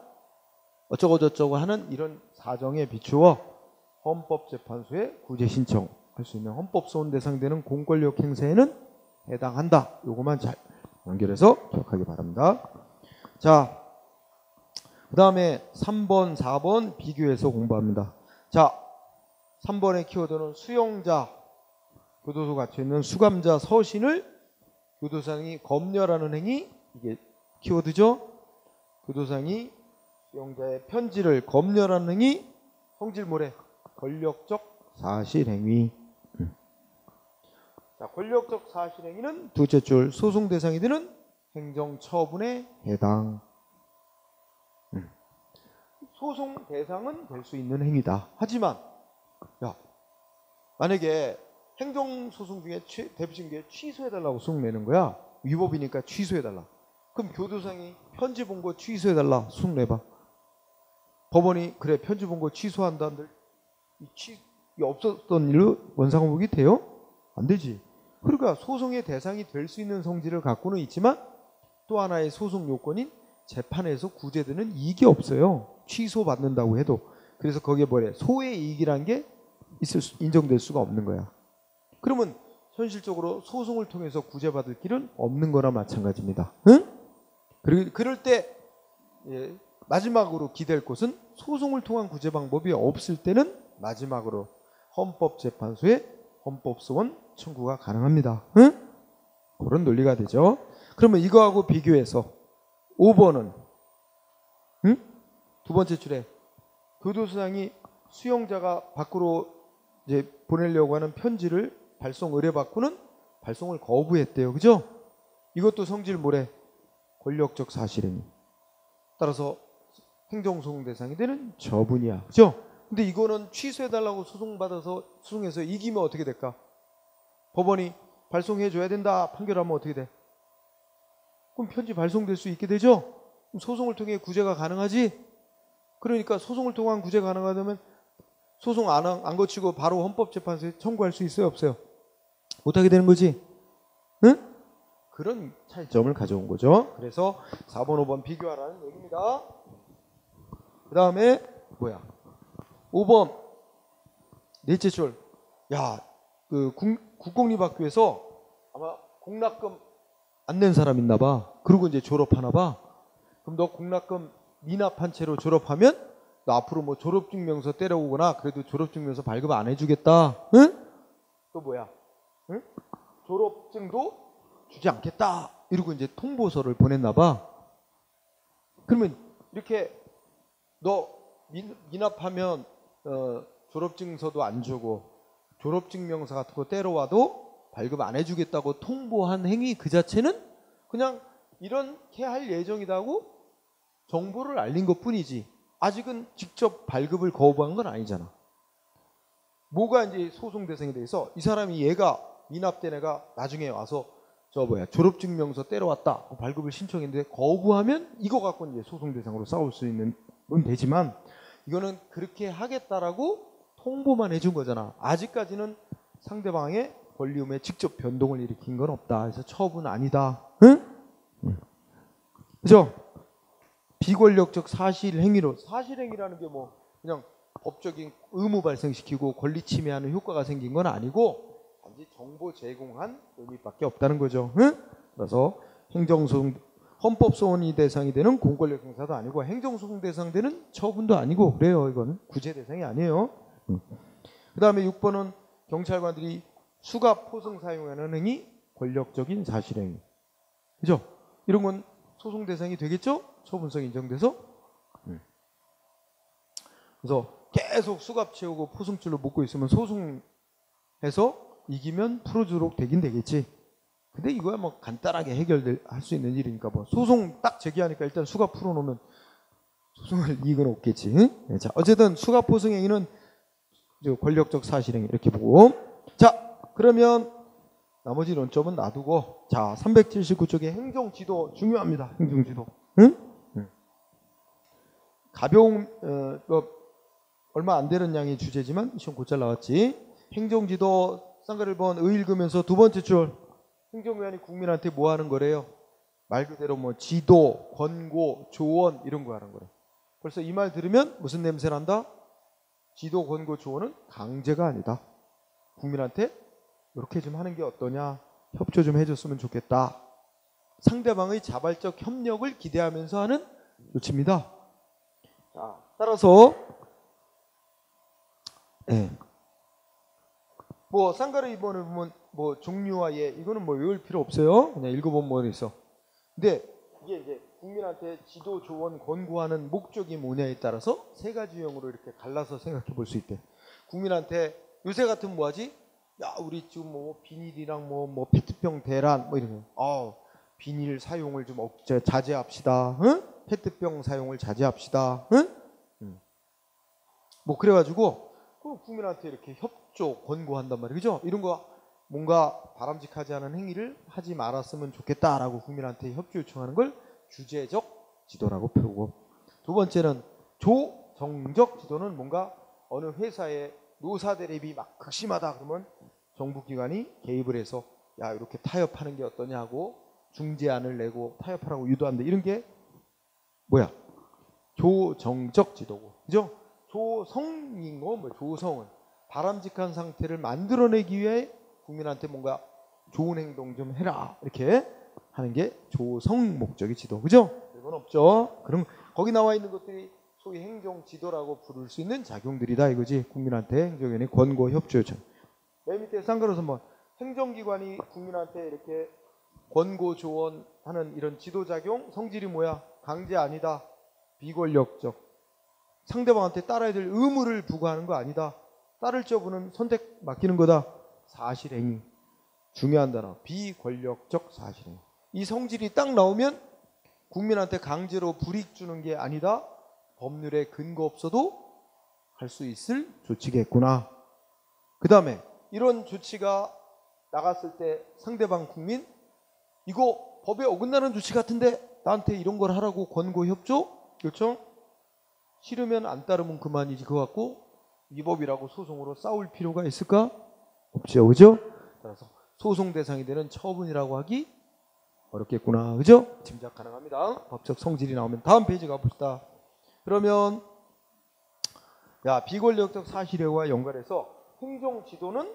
어쩌고저쩌고 하는 이런 사정에 비추어 헌법재판소에 구제 신청할 수 있는 헌법소원 대상되는 공권력 행사에는 해당한다. 요거만 잘 연결해서 기억하기 바랍니다. 자, 그 다음에 3번, 4번 비교해서 공부합니다. 자, 3번의 키워드는 수용자, 교도소 갇혀 있는 수감자 서신을 교도상이 검열하는 행위, 이게 키워드죠. 교도상이 수용자의 편지를 검열하는 행위, 성질모래, 권력적 사실행위. 자, 권력적 사실행위는 두째 줄 소송 대상이 되는 행정처분에 해당. 소송 대상은 될 수 있는 행위다. 하지만 야, 만약에 행정소송 중에 대표적인 게 취소해달라고 소송 내는 거야. 위법이니까 취소해달라. 그럼 교도상이 편지 본 거 취소해달라 소송 내봐. 법원이 그래 편지 본 거 취소한다 한들 이 없었던 일로 원상회복이 돼요? 안 되지. 그러니까 소송의 대상이 될 수 있는 성질을 갖고는 있지만 또 하나의 소송 요건인 재판에서 구제되는 이익이 없어요. 취소받는다고 해도. 그래서 거기에 뭐래? 소의 이익이라는 게 인정될 수가 없는 거야. 그러면 현실적으로 소송을 통해서 구제받을 길은 없는 거나 마찬가지입니다. 응? 그럴 때 마지막으로 기댈 곳은 소송을 통한 구제 방법이 없을 때는 마지막으로 헌법재판소에 헌법소원 청구가 가능합니다. 응? 그런 논리가 되죠. 그러면 이거하고 비교해서 5번은 두 번째 줄에 교도소장이 수용자가 밖으로 이제 보내려고 하는 편지를 발송 의뢰받고는 발송을 거부했대요. 그죠? 이것도 성질모래, 권력적 사실행위. 따라서 행정소송 대상이 되는 처분이야. 그죠? 근데 이거는 취소해달라고 소송받아서 소송해서 이기면 어떻게 될까? 법원이 발송해줘야 된다 판결하면 어떻게 돼? 그럼 편지 발송될 수 있게 되죠? 그럼 소송을 통해 구제가 가능하지? 그러니까 소송을 통한 구제가 가능하다면 소송 안 거치고 바로 헌법재판소에 청구할 수 있어요? 없어요? 못하게 되는 거지? 응? 그런 차이점을 가져온 거죠. 그래서 4번, 5번 비교하라는 얘기입니다. 그 다음에 뭐야? 5번 넷째 줄. 야, 그 국공립학교에서 아마 공납금 안 낸 사람 있나 봐. 그러고 이제 졸업하나 봐. 그럼 너 공납금 미납한 채로 졸업하면 너 앞으로 뭐 졸업증명서 때려오거나 그래도 졸업증명서 발급 안 해주겠다. 응? 또 뭐야? 응? 졸업증도 주지 않겠다. 이러고 이제 통보서를 보냈나 봐. 그러면 이렇게 너 미납하면 졸업증서도 안 주고 졸업증명서 같은 거 때려와도 발급 안 해주겠다고 통보한 행위 그 자체는 그냥 이렇게 할 예정이라고 정보를 알린 것뿐이지 아직은 직접 발급을 거부한 건 아니잖아. 뭐가 이제 소송 대상에 대해서 이 사람이 얘가 미납된 애가 나중에 와서 졸업증명서 때려왔다 발급을 신청했는데 거부하면 이거 갖고 이제 소송 대상으로 싸울 수 있는 건 되지만 이거는 그렇게 하겠다라고 통보만 해준 거잖아. 아직까지는 상대방의 권리움에 직접 변동을 일으킨 건 없다. 그래서 처분 아니다. 응? 그죠? 비권력적 사실행위로, 사실행위라는 게 뭐 그냥 법적인 의무 발생시키고 권리 침해하는 효과가 생긴 건 아니고 단지 정보 제공한 의미밖에 없다는 거죠. 응? 그래서 행정소송, 헌법소원이 대상이 되는 공권력 행사도 아니고 행정소송 대상 되는 처분도 아니고 그래요. 이건 구제 대상이 아니에요. 그 다음에 6번은 경찰관들이 수갑 포승 사용하는 행위, 권력적인 사실행위. 그죠? 이런 건 소송 대상이 되겠죠? 처분성 인정돼서. 그래서 계속 수갑 채우고 포승줄로 묶고 있으면 소송해서 이기면 풀어주도록 되긴 되겠지. 근데 이거야 뭐 간단하게 해결할 수 있는 일이니까 뭐 소송 딱 제기하니까 일단 수갑 풀어놓으면 소송할 이익은 없겠지. 네, 자, 어쨌든 수갑 포승 행위는 권력적 사실행위 이렇게 보고. 자, 그러면 나머지 논점은 놔두고 자 379쪽에 행정지도 중요합니다. 행정지도. 응? 가벼운 얼마 안 되는 양의 주제지만 시험 곧잘 나왔지. 행정지도 쌍가를 번 의일금에서 두 번째 줄 행정위원이 국민한테 뭐 하는 거래요? 말 그대로 뭐 지도, 권고, 조언 이런 거 하는 거래. 벌써 이 말 들으면 무슨 냄새 난다? 지도 권고 조언은 강제가 아니다. 국민한테 이렇게 좀 하는 게 어떠냐, 협조 좀 해줬으면 좋겠다. 상대방의 자발적 협력을 기대하면서 하는 조치입니다. 자, 따라서 뭐 쌍가루 2번을 보면 뭐 종류와 예 이거는 뭐 외울 필요 없어요. 그냥 읽어보면 있어. 근데 이게 이제 국민한테 지도 조언 권고하는 목적이 뭐냐에 따라서 세 가지 유형으로 이렇게 갈라서 생각해 볼 수 있대. 국민한테 요새 같은 뭐하지? 야 우리 지금 뭐 비닐이랑 뭐 페트병 대란 뭐 이런 거. 비닐 사용을 좀 자제합시다. 응? 페트병 사용을 자제합시다. 응? 뭐 그래가지고 국민한테 이렇게 협조 권고한단 말이에요. 그죠? 이런 거 뭔가 바람직하지 않은 행위를 하지 말았으면 좋겠다라고 국민한테 협조 요청하는 걸 규제적 지도라고 표고, 두 번째는 조정적 지도는 뭔가 어느 회사의 노사 대립이 막 극심하다 그러면 정부기관이 개입을 해서 야 이렇게 타협하는 게 어떠냐고 중재안을 내고 타협하라고 유도한다. 이런 게 뭐야? 조정적 지도고, 그죠? 조성인 거 뭐 조성은 바람직한 상태를 만들어내기 위해 국민한테 뭔가 좋은 행동 좀 해라 이렇게 하는 게 조성 목적의 지도, 그죠? 이건 없죠. 그럼 거기 나와 있는 것들이 소위 행정 지도라고 부를 수 있는 작용들이다 이거지. 국민한테 행정위원회 권고 협조 요청. 맨 밑에 쌍가로서 뭐 행정기관이 국민한테 이렇게 권고 조언하는 이런 지도작용 성질이 뭐야? 강제 아니다. 비권력적. 상대방한테 따라야 될 의무를 부과하는 거 아니다. 따를 여부는 선택 맡기는 거다. 사실행위. 중요한 단어. 비권력적 사실행위. 이 성질이 딱 나오면 국민한테 강제로 불이익 주는 게 아니다. 법률에 근거 없어도 할 수 있을 조치겠구나. 그 다음에 이런 조치가 나갔을 때 상대방 국민 이거 법에 어긋나는 조치 같은데 나한테 이런 걸 하라고 권고 협조 요청? 싫으면 안 따르면 그만이지. 그거 갖고 위법이라고 소송으로 싸울 필요가 있을까? 없죠. 그죠? 따라서 소송 대상이 되는 처분이라고 하기 어렵겠구나. 그죠? 짐작 가능합니다. 법적 성질이 나오면 다음 페이지 가봅시다. 그러면 야 비권력적 사실행위와 연관해서 행정 지도는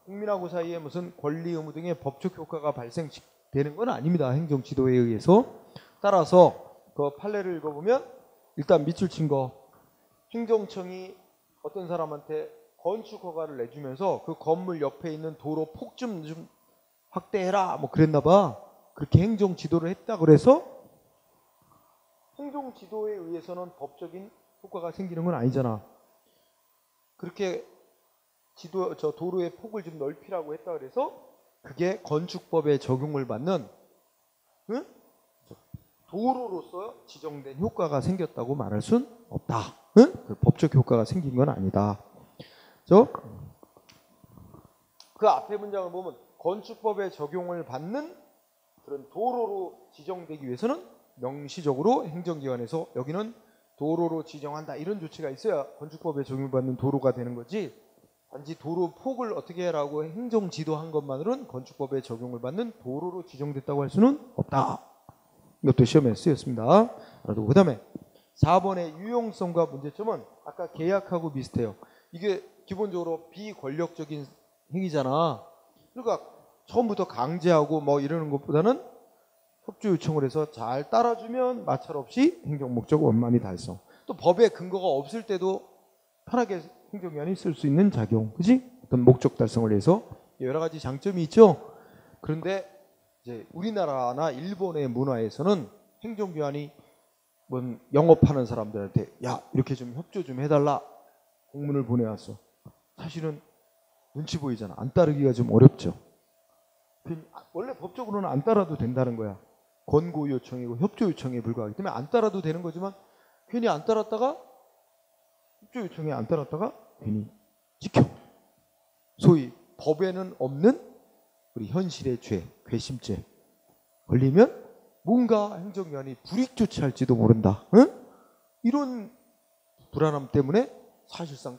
국민하고 사이에 무슨 권리 의무 등의 법적 효과가 발생되는 건 아닙니다. 행정 지도에 의해서. 따라서 그 판례를 읽어보면 일단 밑줄 친 거, 행정청이 어떤 사람한테 건축 허가를 내주면서 그 건물 옆에 있는 도로 폭 좀 확대해라 뭐 그랬나 봐. 그렇게 행정 지도를 했다 그래서 행정 지도에 의해서는 법적인 효과가 생기는 건 아니잖아. 그렇게 도로의 폭을 좀 넓히라고 했다 그래서 그게 건축법에 적용을 받는 응? 도로로서 지정된 효과가 생겼다고 말할 순 없다. 응? 그 법적 효과가 생긴 건 아니다. 그 앞에 문장을 보면 건축법에 적용을 받는 그런 도로로 지정되기 위해서는 명시적으로 행정기관에서 여기는 도로로 지정한다 이런 조치가 있어야 건축법에 적용받는 도로가 되는 거지. 단지 도로 폭을 어떻게 해라고 행정지도한 것만으로는 건축법에 적용을 받는 도로로 지정됐다고 할 수는 없다. 이것도 시험에 쓰였습니다. 그 다음에 4번의 유용성과 문제점은 아까 계약하고 비슷해요. 이게 기본적으로 비권력적인 행위잖아. 그러니까 처음부터 강제하고 뭐 이러는 것보다는 협조 요청을 해서 잘 따라주면 마찰 없이 행정 목적 원만히 달성. 또 법에 근거가 없을 때도 편하게 행정기관이 쓸 수 있는 작용, 그지? 어떤 목적 달성을 위해서 여러 가지 장점이 있죠. 그런데 이제 우리나라나 일본의 문화에서는 행정기관이 뭐 영업하는 사람들한테 야 이렇게 좀 협조 좀 해달라 공문을 보내왔어. 사실은 눈치 보이잖아. 안 따르기가 좀 어렵죠. 원래 법적으로는 안 따라도 된다는 거야. 권고 요청이고 협조 요청에 불과하기 때문에 안 따라도 되는 거지만 괜히 안 따랐다가 협조 요청에 안 따랐다가 괜히 찍혀. 소위 법에는 없는 우리 현실의 죄, 괘씸죄 걸리면 뭔가 행정기관이 불이익 조치할지도 모른다. 응? 이런 불안함 때문에 사실상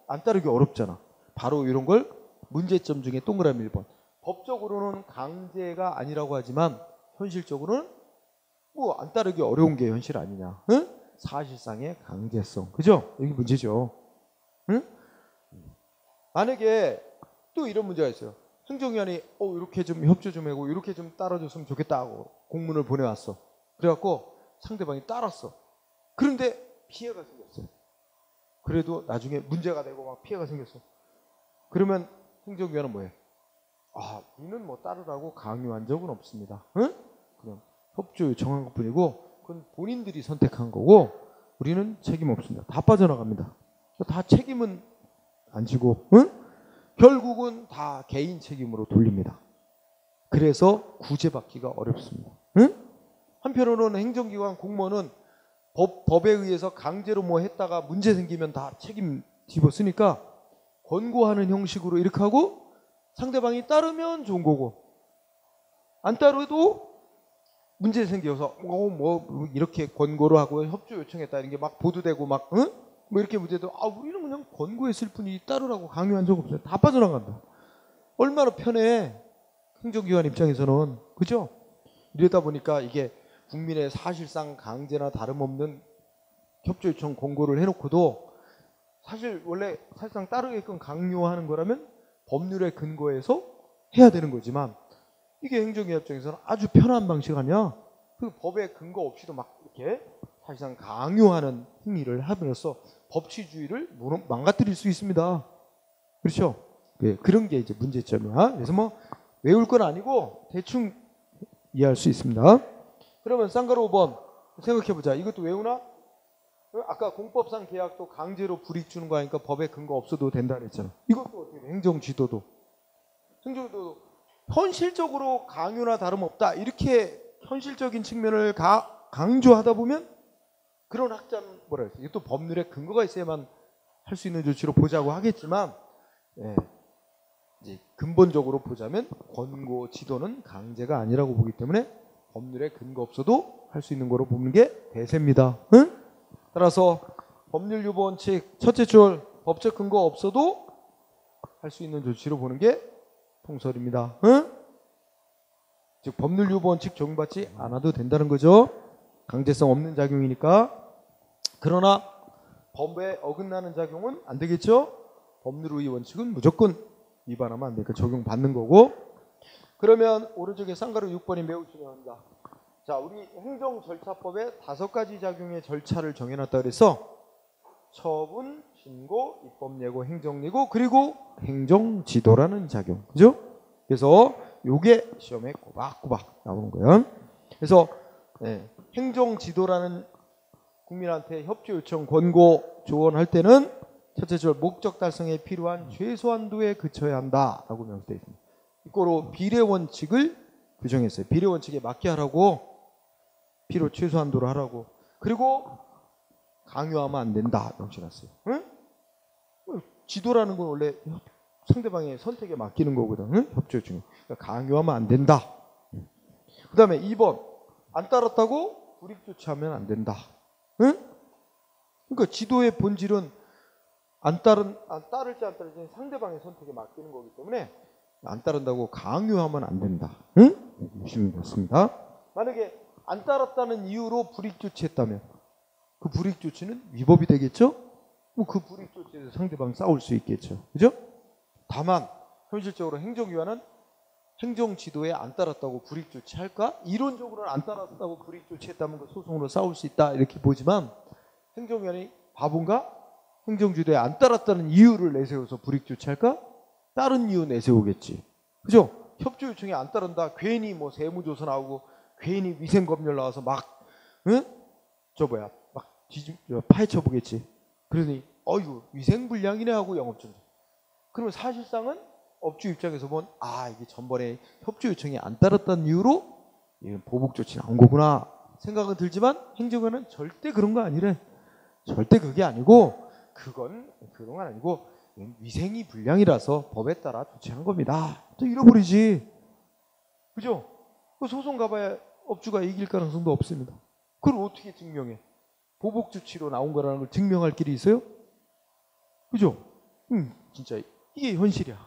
안 따르기 어렵잖아. 바로 이런 걸 문제점 중에 동그라미 1번. 법적으로는 강제가 아니라고 하지만 현실적으로는 뭐 안 따르기 어려운 게 현실 아니냐. 응? 사실상의 강제성. 그죠? 여기 문제죠. 응? 만약에 또 이런 문제가 있어요. 행정위원이 이렇게 좀 협조 좀 하고 이렇게 좀 따라줬으면 좋겠다 하고 공문을 보내왔어. 그래갖고 상대방이 따랐어. 그런데 피해가 생겼어요. 그래도 나중에 문제가 되고 막 피해가 생겼어. 그러면 행정위원은 뭐해? 우리는 뭐 따르라고 강요한 적은 없습니다. 응? 그냥 협조 요청한 것뿐이고 그건 본인들이 선택한 거고 우리는 책임 없습니다. 다 빠져나갑니다. 다 책임은 안 지고 응? 결국은 다 개인 책임으로 돌립니다. 그래서 구제받기가 어렵습니다. 응? 한편으로는 행정기관 공무원은 법에 의해서 강제로 뭐 했다가 문제 생기면 다 책임 집어쓰니까 권고하는 형식으로 이렇게 하고 상대방이 따르면 좋은 거고 안 따르도 문제 생겨서 뭐 이렇게 권고를 하고 협조 요청했다 이런 게 막 보도되고 막 응? 뭐 이렇게 문제도 우리는 그냥 권고했을 뿐이지 따르라고 강요한 적 없어요. 다 빠져나간다. 얼마나 편해. 행정기관 입장에서는. 그죠? 이러다 보니까 이게 국민의 사실상 강제나 다름없는 협조 요청 권고를 해놓고도 사실 원래 사실상 따르게끔 강요하는 거라면 법률에 근거해서 해야 되는 거지만 이게 행정기관 입장에서는 아주 편한 방식 아니야. 그 법에 근거 없이도 막 이렇게 사실상 강요하는 행위를 함으로써 법치주의를 망가뜨릴 수 있습니다. 그렇죠? 네, 그런 게 이제 문제점이야. 그래서 뭐 외울 건 아니고 대충 이해할 수 있습니다. 그러면 쌍가루 5번 생각해보자. 이것도 외우나? 아까 공법상 계약도 강제로 불이익 주는 거 하니까 법에 근거 없어도 된다 그랬잖아. 이것도 어떻게 돼? 행정지도도. 행정지도도 현실적으로 강요나 다름없다. 이렇게 현실적인 측면을 강조하다 보면 그런 학자는 뭐라 그랬어요? 이것도 법률에 근거가 있어야만 할 수 있는 조치로 보자고 하겠지만 이제 근본적으로 보자면 권고 지도는 강제가 아니라고 보기 때문에 법률에 근거 없어도 할 수 있는 거로 보는 게 대세입니다. 응? 따라서 법률 유보 원칙 첫째 줄 법적 근거 없어도 할 수 있는 조치로 보는 게 통설입니다. 응? 즉 법률 유보 원칙 적용받지 않아도 된다는 거죠. 강제성 없는 작용이니까. 그러나 법에 어긋나는 작용은 안 되겠죠. 법률의 원칙은 무조건 위반하면 안 되니까 적용받는 거고. 그러면 오른쪽에 쌍가루 6번이 매우 중요합니다. 자, 우리 행정절차법에 5가지 작용의 절차를 정해놨다 그래서 처분, 신고, 입법예고, 행정예고, 그리고 행정지도라는 작용. 그죠? 그래서 요게 시험에 꼬박꼬박 나오는 거예요. 그래서 행정지도라는 국민한테 협조 요청, 권고, 조언할 때는 첫째 줄 목적 달성에 필요한 최소한도에 그쳐야 한다라고 명시되어 있습니다. 이거로 비례 원칙을 규정했어요. 비례 원칙에 맞게 하라고, 필요 최소한도로 하라고. 그리고 강요하면 안 된다 명시해놨어요. 응? 지도라는 건 원래 상대방의 선택에 맡기는 거거든. 응? 협조 요청. 그러니까 강요하면 안 된다. 그 다음에 2번 안 따랐다고 불이익 조치하면 안 된다. 응? 그러니까 지도의 본질은 따를지 안 따를지 상대방의 선택에 맡기는 거기 때문에 안 따른다고 강요하면 안 된다. 응? 보시면 됐습니다. 만약에 안 따랐다는 이유로 불이익 조치했다면 그 불이익 조치는 위법이 되겠죠? 그 불이익 조치에서 상대방 싸울 수 있겠죠. 그죠? 다만 현실적으로 행정기관은 행정지도에 안 따랐다고 불이익 조치할까? 이론적으로는 안 따랐다고 불이익 조치했다면 그 소송으로 싸울 수 있다 이렇게 보지만 행정기관이 바본가? 행정지도에 안 따랐다는 이유를 내세워서 불이익 조치할까? 다른 이유 내세우겠지. 그죠? 협조 요청에 안 따른다. 괜히 뭐 세무조사 나오고 괜히 위생검열 나와서 막 막 파헤쳐 보겠지. 그러니 이거 위생불량이네 하고 영업정지. 그러면 사실상은 업주 입장에서 보면 이게 전번에 협조 요청이 안 따랐다는 이유로 보복 조치 나온 거구나 생각은 들지만 행정관은 절대 그런 거 아니래. 절대 그게 아니고 그건 그런 아니고 위생이 불량이라서 법에 따라 조치한 겁니다. 또 잃어버리지. 그죠? 소송 가봐야 업주가 이길 가능성도 없습니다. 그걸 어떻게 증명해? 보복 조치로 나온 거라는 걸 증명할 길이 있어요? 그죠? 진짜 이게 현실이야.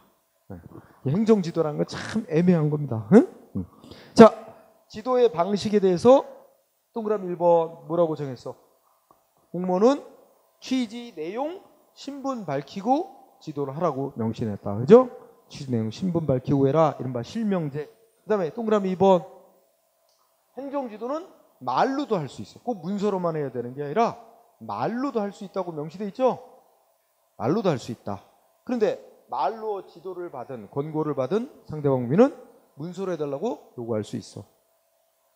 행정지도라는 건 참 애매한 겁니다. 응? 자, 지도의 방식에 대해서 동그라미 1번 뭐라고 정했어? 공무원은 취지, 내용, 신분 밝히고 지도를 하라고 명시했다. 그죠? 취지, 내용, 신분 밝히고 해라. 이른바 실명제. 그 다음에 동그라미 2번. 행정지도는 말로도 할 수 있어요. 꼭 문서로만 해야 되는 게 아니라 말로도 할 수 있다고 명시되어 있죠? 말로도 할 수 있다. 그런데 말로 지도를 받은, 권고를 받은 상대방 국민은 문서로 해달라고 요구할 수 있어.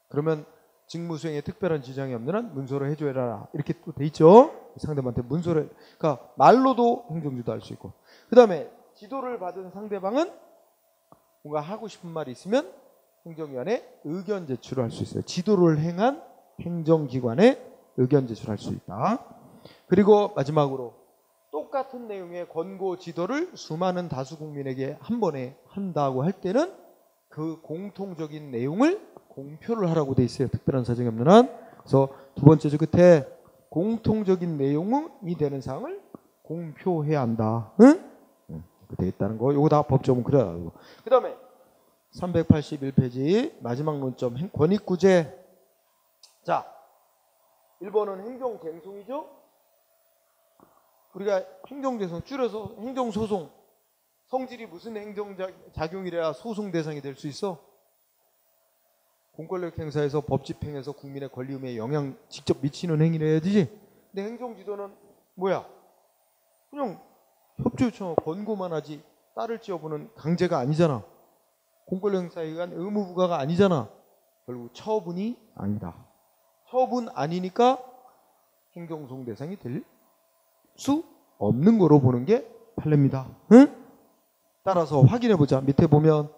그러면 직무 수행에 특별한 지장이 없는 한 문서로 해줘라. 이렇게 또 돼 있죠? 상대방한테 문서로. 그러니까 말로도 행정지도 할 수 있고. 그 다음에 지도를 받은 상대방은 뭔가 하고 싶은 말이 있으면 행정기관에 의견 제출을 할 수 있어요. 지도를 행한 행정기관에 의견 제출할 수 있다. 그리고 마지막으로 똑같은 내용의 권고 지도를 수많은 다수 국민에게 한 번에 한다고 할 때는 그 공통적인 내용을 공표를 하라고 돼 있어요. 특별한 사정이 없는 한. 그래서 두 번째 줄 끝에 공통적인 내용이 되는 사항을 공표해야 한다. 응? 돼 있다는 거. 요거 다 법조문 그래야. 그 다음에 381페이지 마지막 논점 권익구제. 자, 1번은 행정갱송이죠. 우리가 행정갱송 줄여서 행정소송. 성질이 무슨 행정작용이래야 소송 대상이 될 수 있어? 공권력 행사에서 법 집행에서 국민의 권리의무에 영향 직접 미치는 행위를 해야 되지. 근데 행정지도는 뭐야? 그냥 협조 요청 권고만 하지 따를지 여부는 강제가 아니잖아. 공권력 행사에 의한 의무 부과가 아니잖아. 결국 처분이 아니다. 처분 아니니까 행정소송 대상이 될 수 없는 거로 보는 게 판례입니다. 응? 따라서 확인해 보자. 밑에 보면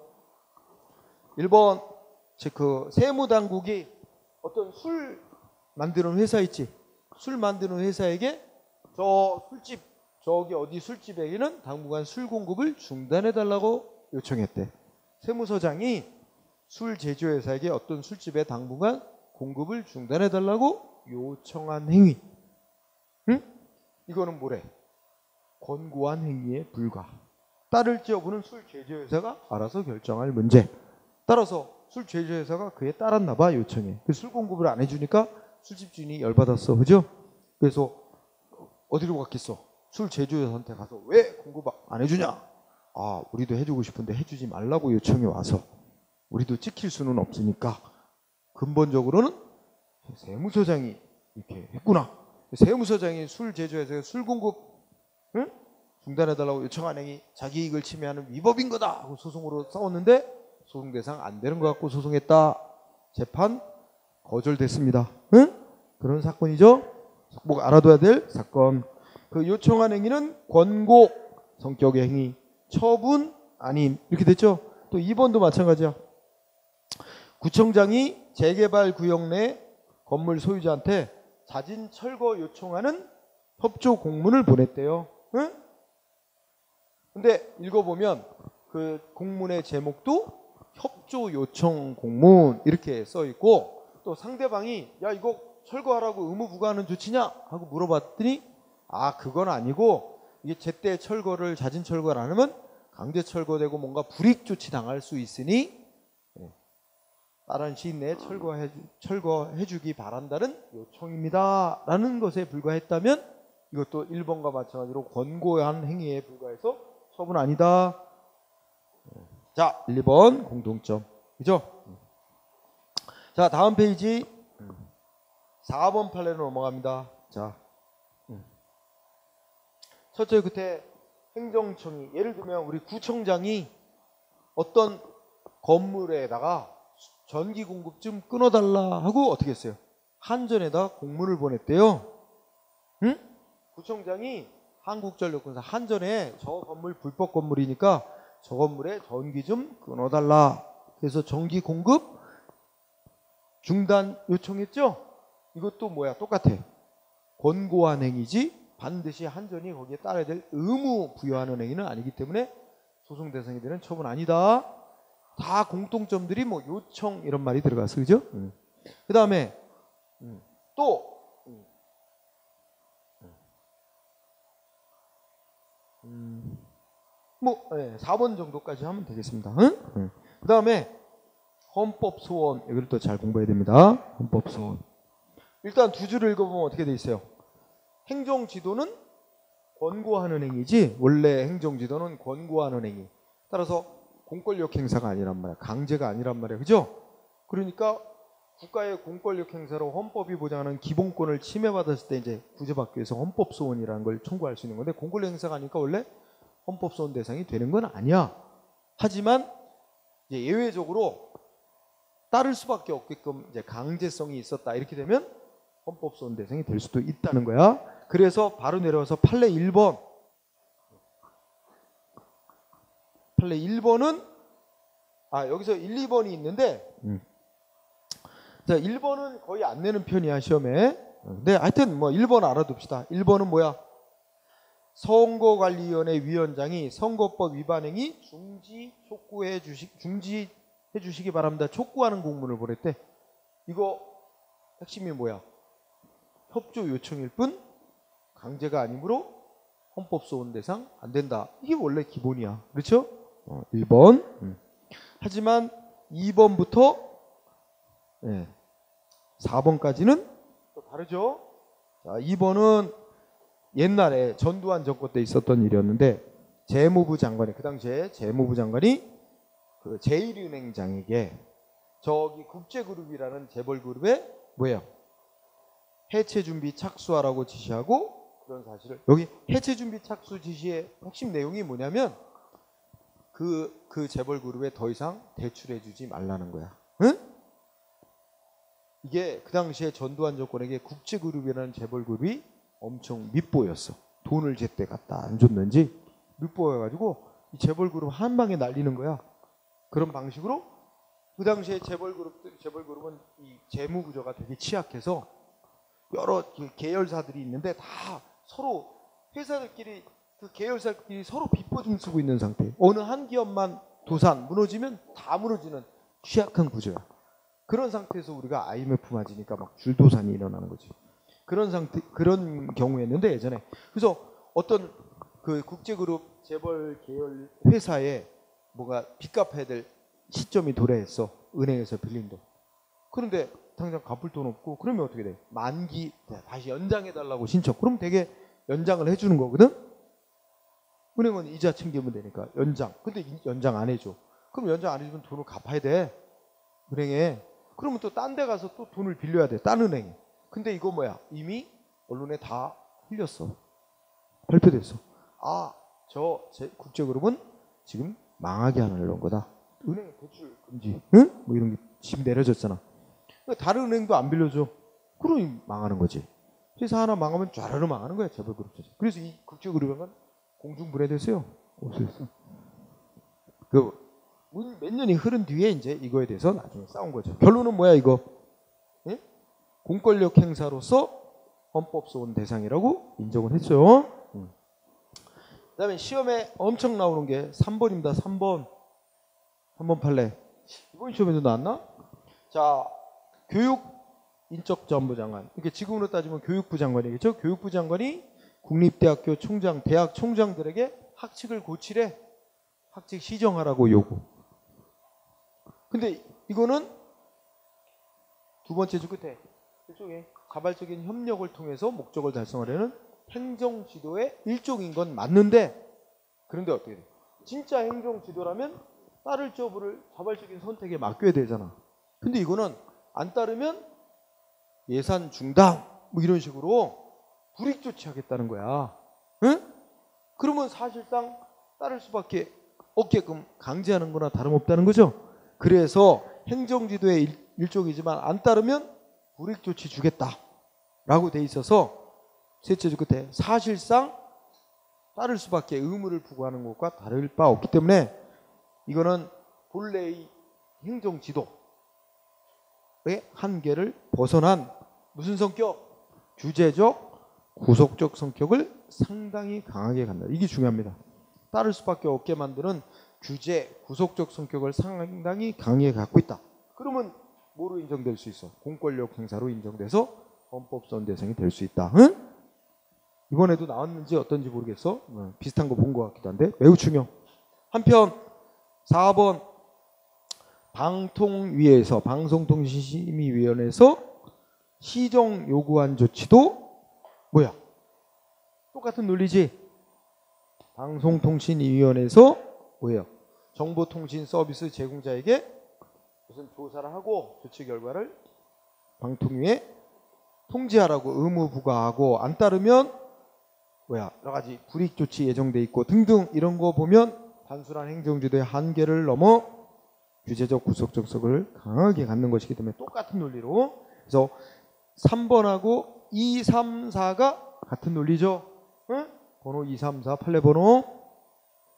1번 그 세무당국이 어떤 술 만드는 회사 있지. 술 만드는 회사에게 저 술집 저기 어디 술집에게는 당분간 술 공급을 중단해 달라고 요청했대. 세무서장이 술 제조회사에게 어떤 술집에 당분간 공급을 중단해 달라고 요청한 행위. 응? 이거는 뭐래? 권고한 행위에 불과. 따를지 여부는 술 제조회사가 알아서 결정할 문제. 따라서 술 제조회사가 그에 따랐나 봐. 요청해. 그 술 공급을 안 해주니까 술집 주인이 열받았어. 그죠? 그래서 어디로 갔겠어? 술 제조회사한테 가서 왜 공급 안 해주냐? 아, 우리도 해주고 싶은데 해주지 말라고 요청이 와서 우리도 찍힐 수는 없으니까 근본적으로는 세무서장이 이렇게 했구나. 세무서장이 술 제조회사에 술 공급 중단해달라고 요청한 행위 자기 이익을 침해하는 위법인 거다 하고 소송으로 싸웠는데 소송 대상 안 되는 것 같고 소송했다. 재판 거절됐습니다. 그런 사건이죠. 꼭 알아둬야 될 사건. 그 요청한 행위는 권고 성격의 행위, 처분 아님 이렇게 됐죠. 또 2번도 마찬가지야. 구청장이 재개발 구역 내 건물 소유자한테 자진 철거 요청하는 협조 공문을 보냈대요. 근데 읽어보면 그 공문의 제목도 협조 요청 공문 이렇게 써 있고 또 상대방이 야 이거 철거하라고 의무 부과하는 조치냐 하고 물어봤더니 아 그건 아니고 이게 제때 철거를 자진 철거를 안 하면 강제 철거되고 뭔가 불이익 조치 당할 수 있으니 다른 시일 내에 철거해주기 바란다는 요청입니다 라는 것에 불과했다면 이것도 1번과 마찬가지로 권고한 행위에 불과해서 처분 아니다. 자 1, 2번 공통점 그죠? 자 다음 페이지 4번 판례로 넘어갑니다. 자 첫째 끝에 행정청이 예를 들면 우리 구청장이 어떤 건물에다가 전기 공급 좀 끊어달라 하고 어떻게 했어요? 한전에다 공문을 보냈대요. 응? 구청장이 한국전력공사 한전에 저 건물 불법 건물이니까 저 건물에 전기 좀 끊어달라. 그래서 전기 공급 중단 요청했죠? 이것도 뭐야? 똑같아. 권고한 행위지 반드시 한전이 거기에 따라야 될 의무 부여하는 행위는 아니기 때문에 소송 대상이 되는 처분 아니다. 다 공통점들이 뭐 요청 이런 말이 들어갔어. 그죠? 그 다음에 또 뭐 4번 정도까지 하면 되겠습니다. 그 다음에 헌법소원 이걸 또 잘 공부해야 됩니다. 헌법소원 일단 두 줄을 읽어보면 어떻게 돼 있어요? 행정지도는 권고하는 행위지 원래 행정지도는 권고하는 행위. 따라서 공권력 행사가 아니란 말이야. 강제가 아니란 말이야. 그죠? 그러니까 국가의 공권력 행사로 헌법이 보장하는 기본권을 침해받았을 때 이제 구제받기 위해서 헌법소원이라는 걸 청구할 수 있는 건데 공권력 행사가 아니니까 원래 헌법소원 대상이 되는 건 아니야. 하지만 이제 예외적으로 따를 수밖에 없게끔 이제 강제성이 있었다. 이렇게 되면 헌법소원 대상이 될 수도 있다는 거야. 그래서 바로 내려와서 판례 1번. 판례 1번은 여기서 1, 2번이 있는데 자, 1번은 거의 안 내는 편이야, 시험에. 근데 하여튼 뭐 1번 알아둡시다. 1번은 뭐야? 선거관리위원회 위원장이 선거법 위반 행위 중지해 주시기 바랍니다. 촉구하는 공문을 보냈대. 이거 핵심이 뭐야? 협조 요청일 뿐 강제가 아니므로 헌법소원 대상 안 된다. 이게 원래 기본이야. 그렇죠? 1번. 하지만 2번부터 4번까지는 또 다르죠. 자, 2번은 옛날에 전두환 정권 때 있었던 일이었는데 재무부 장관이 그 당시에 재무부 장관이 그 제1은행장에게 저기 국제그룹이라는 재벌그룹에 뭐예요? 해체 준비 착수하라고 지시하고 그런 사실을 여기 해체 준비 착수 지시의 핵심 내용이 뭐냐면 그 재벌그룹에 더 이상 대출해주지 말라는 거야. 응? 이게 그 당시에 전두환 정권에게 국제그룹이라는 재벌그룹이 엄청 밉보였어. 돈을 제때 갖다 안 줬는지 밉보여가지고 이 재벌그룹 한 방에 날리는 거야. 그런 방식으로 그 당시에 재벌그룹은 이 재무 구조가 되게 취약해서 여러 계열사들이 있는데 다 서로 회사들끼리 그 계열사들끼리 서로 빚보증 쓰고 있는 상태. 어느 한 기업만 도산 무너지면 다 무너지는 취약한 구조야. 그런 상태에서 우리가 IMF 맞으니까 막 줄도산이 일어나는 거지. 그런 상태, 그런 경우였는데 예전에. 그래서 어떤 그 국제그룹 재벌 계열 회사에 뭐가 빚 갚아야 될 시점이 도래했어. 은행에서 빌린 돈. 그런데 당장 갚을 돈 없고 그러면 어떻게 돼? 만기 다시 연장해달라고 신청. 그럼 되게 연장을 해주는 거거든. 은행은 이자 챙기면 되니까 연장. 근데 연장 안 해줘. 그럼 연장 안 해주면 돈을 갚아야 돼. 은행에. 그러면 또 딴 데 가서 또 돈을 빌려야 돼. 딴 은행에. 근데 이거 뭐야? 이미 언론에 다 흘렸어. 발표됐어. 제 국제그룹은 지금 망하게 하려는 거다. 은행 대출 금지. 응? 뭐 이런 게 지금 내려졌잖아. 그러니까 다른 은행도 안 빌려줘. 그러니 망하는 거지. 회사 하나 망하면 쫘르르 망하는 거야. 재벌그룹. 그래서 이 국제그룹은 공중분해됐어요. 없어졌어. 몇 년이 흐른 뒤에 이제 이거에 대해서 나중에 싸운 거죠. 결론은 뭐야 이거? 예? 공권력 행사로서 헌법소원 대상이라고 인정을 했죠. 그 다음에 시험에 엄청 나오는 게 3번입니다. 3번 판례. 이번 시험에도 나왔나? 자, 교육인적자원부 장관. 이게 지금으로 따지면 교육부 장관이겠죠. 교육부 장관이 국립대학교 총장, 대학 총장들에게 학칙을 고치래. 학칙 시정하라고 요구. 근데 이거는 두 번째 줄 끝에 일종의 자발적인 협력을 통해서 목적을 달성하려는 행정지도의 일종인 건 맞는데, 그런데 어떻게 돼? 진짜 행정지도라면 따를 여부를 자발적인 선택에 맡겨야 되잖아. 근데 이거는 안 따르면 예산 중단 뭐 이런 식으로 불이익 조치하겠다는 거야. 응? 그러면 사실상 따를 수밖에 없게끔 강제하는 거나 다름없다는 거죠. 그래서 행정지도의 일종이지만 안 따르면 불이익 조치 주겠다라고 돼 있어서 셋째 줄 끝에 사실상 따를 수밖에 의무를 부과하는 것과 다를 바 없기 때문에 이거는 본래의 행정지도의 한계를 벗어난 무슨 성격? 규제적, 구속적 성격을 상당히 강하게 갖는다. 이게 중요합니다. 따를 수밖에 없게 만드는 규제, 구속적 성격을 상당히 강하게 갖고 있다. 그러면 뭐로 인정될 수 있어? 공권력 행사로 인정돼서 헌법소원 대상이 될 수 있다. 응? 이번에도 나왔는지 어떤지 모르겠어. 비슷한 거 본 것 같기도 한데 매우 중요. 한편 4번 방통위에서 방송통신심의위원회에서 시정 요구한 조치도 뭐야? 똑같은 논리지. 방송통신위원회에서 뭐예요? 정보통신 서비스 제공자에게 무슨 조사를 하고 조치 결과를 방통위에 통지하라고 의무 부과하고 안 따르면 뭐야 여러 가지 불이익 조치 예정돼 있고 등등 이런 거 보면 단순한 행정지도의 한계를 넘어 규제적 구속적성을 강하게 갖는 것이기 때문에 똑같은 논리로 그래서 3번하고 2, 3, 4가 같은 논리죠. 응? 번호 2, 3, 4 판례 번호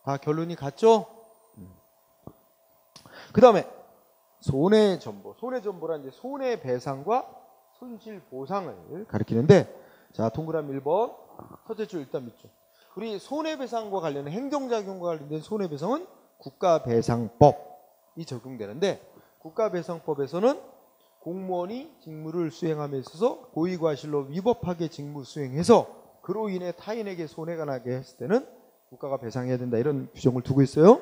다 결론이 같죠. 그 다음에 손해전보. 손해전보란 이제 손해배상과 손실보상을 가리키는데 자 동그라미 1번 첫째 줄 일단 밑줄. 우리 손해배상과 관련된 행정작용과 관련된 손해배상은 국가배상법이 적용되는데 국가배상법에서는 공무원이 직무를 수행함에 있어서 고의과실로 위법하게 직무 수행해서 그로 인해 타인에게 손해가 나게 했을 때는 국가가 배상해야 된다 이런 규정을 두고 있어요.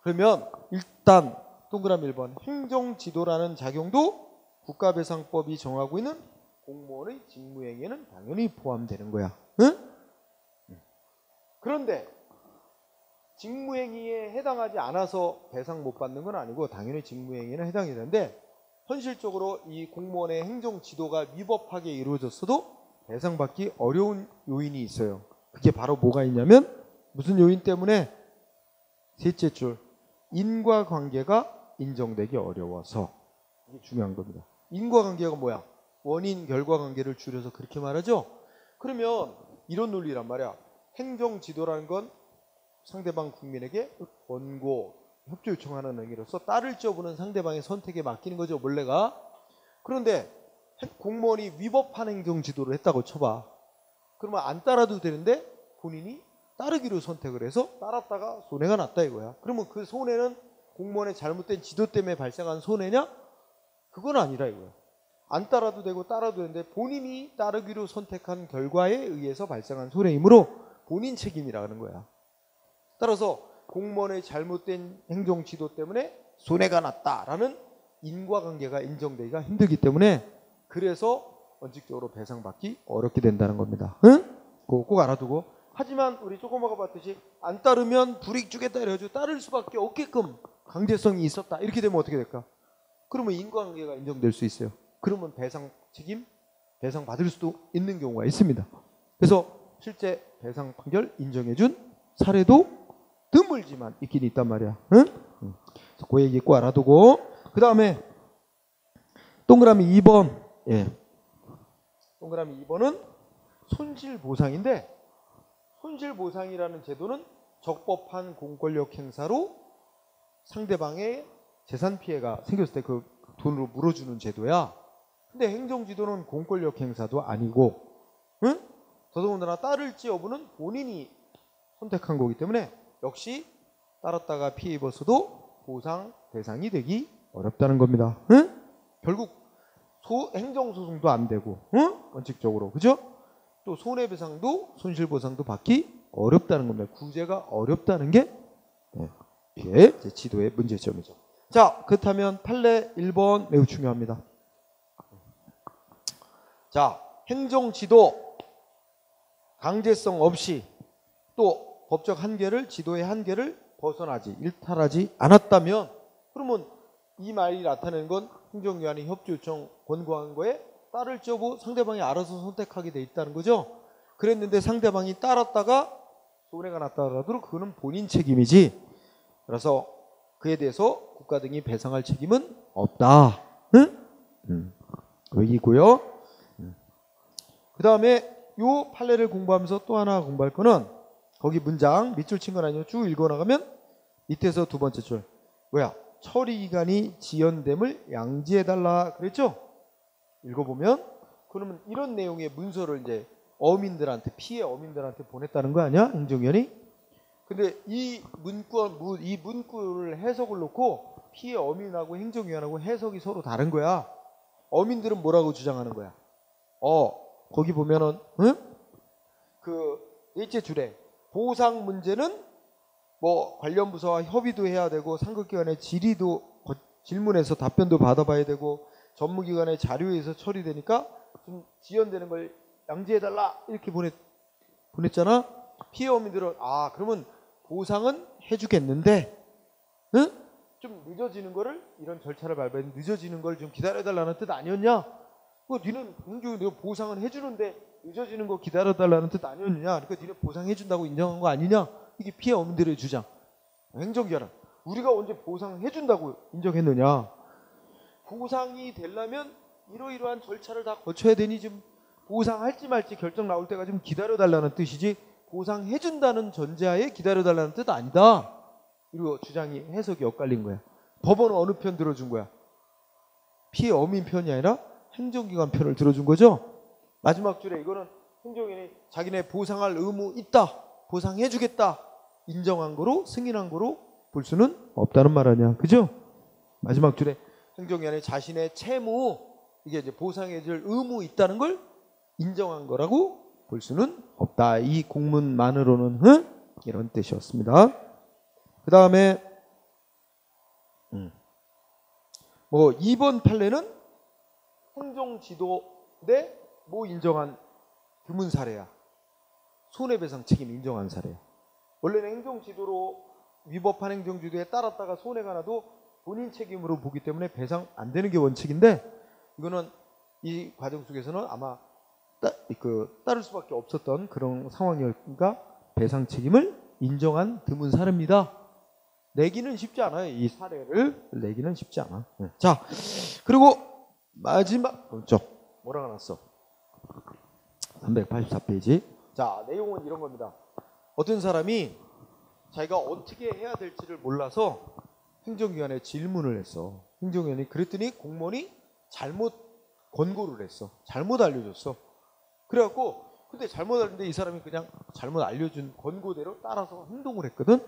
그러면 일단 동그라미 1번 행정지도라는 작용도 국가배상법이 정하고 있는 공무원의 직무행위에는 당연히 포함되는 거야. 응? 그런데 직무행위에 해당하지 않아서 배상 못 받는 건 아니고 당연히 직무행위에는 해당이 되는데 현실적으로 이 공무원의 행정지도가 위법하게 이루어졌어도 배상받기 어려운 요인이 있어요. 그게 바로 뭐가 있냐면 무슨 요인 때문에 셋째 줄 인과관계가 인정되기 어려워서 이게 중요한 겁니다. 인과관계가 뭐야? 원인 결과관계를 줄여서 그렇게 말하죠. 그러면 이런 논리란 말이야. 행정지도라는 건 상대방 국민에게 권고, 협조 요청하는 의미로서 딸을 쪄보는 상대방의 선택에 맡기는 거죠. 원래가. 그런데 공무원이 위법한 행정지도를 했다고 쳐봐. 그러면 안 따라도 되는데 본인이 따르기로 선택을 해서 따랐다가 손해가 났다 이거야. 그러면 그 손해는 공무원의 잘못된 지도 때문에 발생한 손해냐? 그건 아니라 이거야. 안 따라도 되고 따라도 되는데 본인이 따르기로 선택한 결과에 의해서 발생한 손해이므로 본인 책임이라는 거야. 따라서 공무원의 잘못된 행정지도 때문에 손해가 났다라는 인과관계가 인정되기가 힘들기 때문에 그래서 원칙적으로 배상받기 어렵게 된다는 겁니다. 응? 그거 꼭 알아두고. 하지만 우리 조금 아까 봤듯이 안 따르면 불이익 주겠다 이래가지고 따를 수밖에 없게끔 강제성이 있었다. 이렇게 되면 어떻게 될까? 그러면 인과관계가 인정될 수 있어요. 그러면 배상 책임, 배상 받을 수도 있는 경우가 있습니다. 그래서 실제 배상 판결 인정해준 사례도 드물지만 있긴 있단 말이야. 응? 그 얘기 꼭 알아두고. 그 다음에 동그라미 2번. 예. 동그라미 2번은 손실보상인데 손실보상이라는 제도는 적법한 공권력 행사로 상대방의 재산 피해가 생겼을 때 그 돈으로 물어주는 제도야. 근데 행정지도는 공권력 행사도 아니고, 응? 더더군다나 따를지 여부는 본인이 선택한 거기 때문에 역시 따랐다가 피해 입었어도 보상 대상이 되기 어렵다는 겁니다. 응? 결국 행정소송도 안 되고, 응? 원칙적으로, 그죠? 또 손해배상도 손실보상도 받기 어렵다는 겁니다. 구제가 어렵다는 게 피해 지도의 문제점이죠. 자, 그렇다면 판례 1번 매우 중요합니다. 자, 행정지도 강제성 없이 또 법적 한계를 지도의 한계를 벗어나지 일탈하지 않았다면 그러면 이 말이 나타내는 건 행정기관이 협조 요청 권고한 거에 딸을 쪄고 상대방이 알아서 선택하게 돼 있다는 거죠. 그랬는데 상대방이 따랐다가 손해가 났다 하더라도 그거는 본인 책임이지. 그래서 그에 대해서 국가 등이 배상할 책임은 없다. 응? 여기고요. 그 다음에 요 판례를 공부하면서 또 하나 공부할 거는 거기 문장 밑줄 친 건 아니고 쭉 읽어나가면 밑에서 두 번째 줄 뭐야? 처리기간이 지연됨을 양지해달라 그랬죠? 읽어보면 그러면 이런 내용의 문서를 이제 어민들한테 피해 어민들한테 보냈다는 거 아니야? 행정위원이? 근데 이 문구를 해석을 놓고 피해 어민하고 행정위원하고 해석이 서로 다른 거야. 어민들은 뭐라고 주장하는 거야? 거기 보면은 그 일제 줄에 보상 문제는 뭐 관련 부서와 협의도 해야 되고 상급기관의 질의도 질문해서 답변도 받아봐야 되고 전무기관의 자료에서 처리되니까 좀 지연되는 걸 양지해달라 이렇게 보냈잖아. 피해 어민들은 그러면 보상은 해주겠는데, 응? 좀 늦어지는 거를, 이런 절차를 밟아야 늦어지는 걸 좀 기다려달라는 뜻 아니었냐? 니는 행정이 내가 보상은 해주는데 늦어지는 거 기다려달라는 뜻 아니었느냐? 그러니까 니네 보상해준다고 인정한 거 아니냐? 이게 피해 어민들의 주장. 행정기관은 우리가 언제 보상해준다고 인정했느냐? 보상이 되려면 이러이러한 절차를 다 거쳐야 되니 좀 보상할지 말지 결정 나올 때가 좀 기다려달라는 뜻이지, 보상해준다는 전제하에 기다려달라는 뜻 아니다. 그리고 주장이, 해석이 엇갈린 거야. 법원은 어느 편 들어준 거야? 피해 어민 편이 아니라 행정기관 편을 들어준 거죠. 마지막 줄에 이거는 행정기관이 자기네 보상할 의무 있다, 보상해주겠다 인정한 거로, 승인한 거로 볼 수는 없다는 말 아니야. 그죠? 마지막 줄에 행정기관이 자신의 채무, 이게 이제 보상해줄 의무 있다는 걸 인정한 거라고 볼 수는 없다. 이 공문만으로는 이런 뜻이었습니다. 그 다음에 2번 판례는 행정지도 내 인정한 드문 사례야. 손해배상 책임 인정한 사례야. 원래는 행정지도로 위법한 행정지도에 따랐다가 손해가 나도 본인 책임으로 보기 때문에 배상 안 되는 게 원칙인데, 이거는 이 과정 속에서는 아마 따를 수밖에 없었던 그런 상황이니까 배상 책임을 인정한 드문 사례입니다. 내기는 쉽지 않아요. 이 사례를 내기는 쉽지 않아. 자, 그리고 마지막 뭐라고 났어? 384페이지. 자, 내용은 이런 겁니다. 어떤 사람이 자기가 어떻게 해야 될지를 몰라서 행정기관에 질문을 했어. 행정기관이 그랬더니 공무원이 잘못 권고를 했어. 잘못 알려줬어. 그래갖고 근데 잘못 알렸는데 이 사람이 그냥 잘못 알려준 권고대로 따라서 행동을 했거든.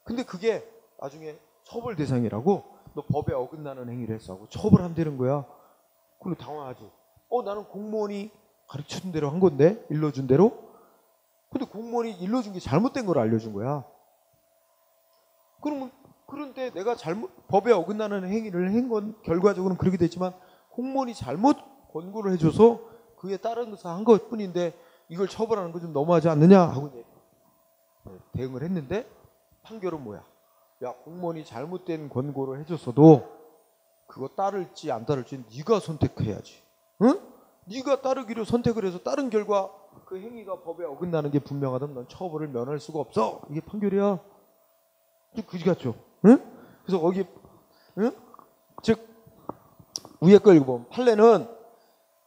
근데 그게 나중에 처벌 대상이라고, 너 법에 어긋나는 행위를 했어 하고 처벌한다는 거야. 그리고 당황하지. 나는 공무원이 가르쳐준 대로 한 건데, 일러준 대로. 근데 공무원이 일러준 게 잘못된 걸 알려준 거야. 그러면 그런데 내가 법에 어긋나는 행위를 한 건 결과적으로는 그렇게 됐지만 공무원이 잘못 권고를 해줘서 그에 따라서 한 것뿐인데 이걸 처벌하는 거 좀 너무하지 않느냐 하고 이제 대응을 했는데, 판결은 뭐야? 야, 공무원이 잘못된 권고를 해줬어도 그거 따를지 안 따를지 네가 선택해야지. 응? 네가 따르기로 선택을 해서 따른 결과 그 행위가 법에 어긋나는 게 분명하다면 넌 처벌을 면할 수가 없어. 이게 판결이야. 그지 같죠? 응? 그래서 거기 즉 위에 걸 읽어보면 판례는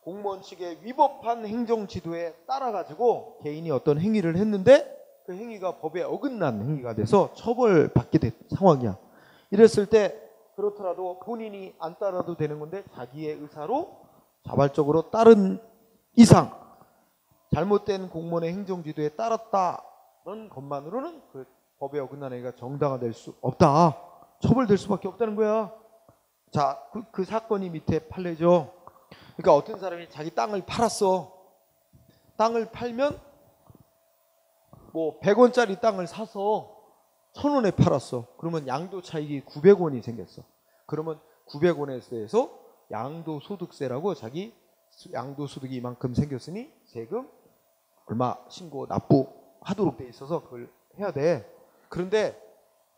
공무원 측의 위법한 행정지도에 따라가지고 개인이 어떤 행위를 했는데 그 행위가 법에 어긋난 행위가 돼서 처벌받게 된 상황이야. 이랬을 때 그렇더라도 본인이 안 따라도 되는 건데 자기의 의사로 자발적으로 따른 이상 잘못된 공무원의 행정지도에 따랐다는 것만으로는 그 법에 어긋난 행위가 정당화될 수 없다. 처벌될 수밖에 없다는 거야. 자, 그 사건이 밑에 판례죠. 그러니까 어떤 사람이 자기 땅을 팔았어. 땅을 팔면 100원짜리 땅을 사서 1000원에 팔았어. 그러면 양도 차익이 900원이 생겼어. 그러면 900원에 대해서 양도소득세라고 자기 양도소득이 이만큼 생겼으니 세금 얼마 신고 납부하도록 돼 있어서 그걸 해야 돼. 그런데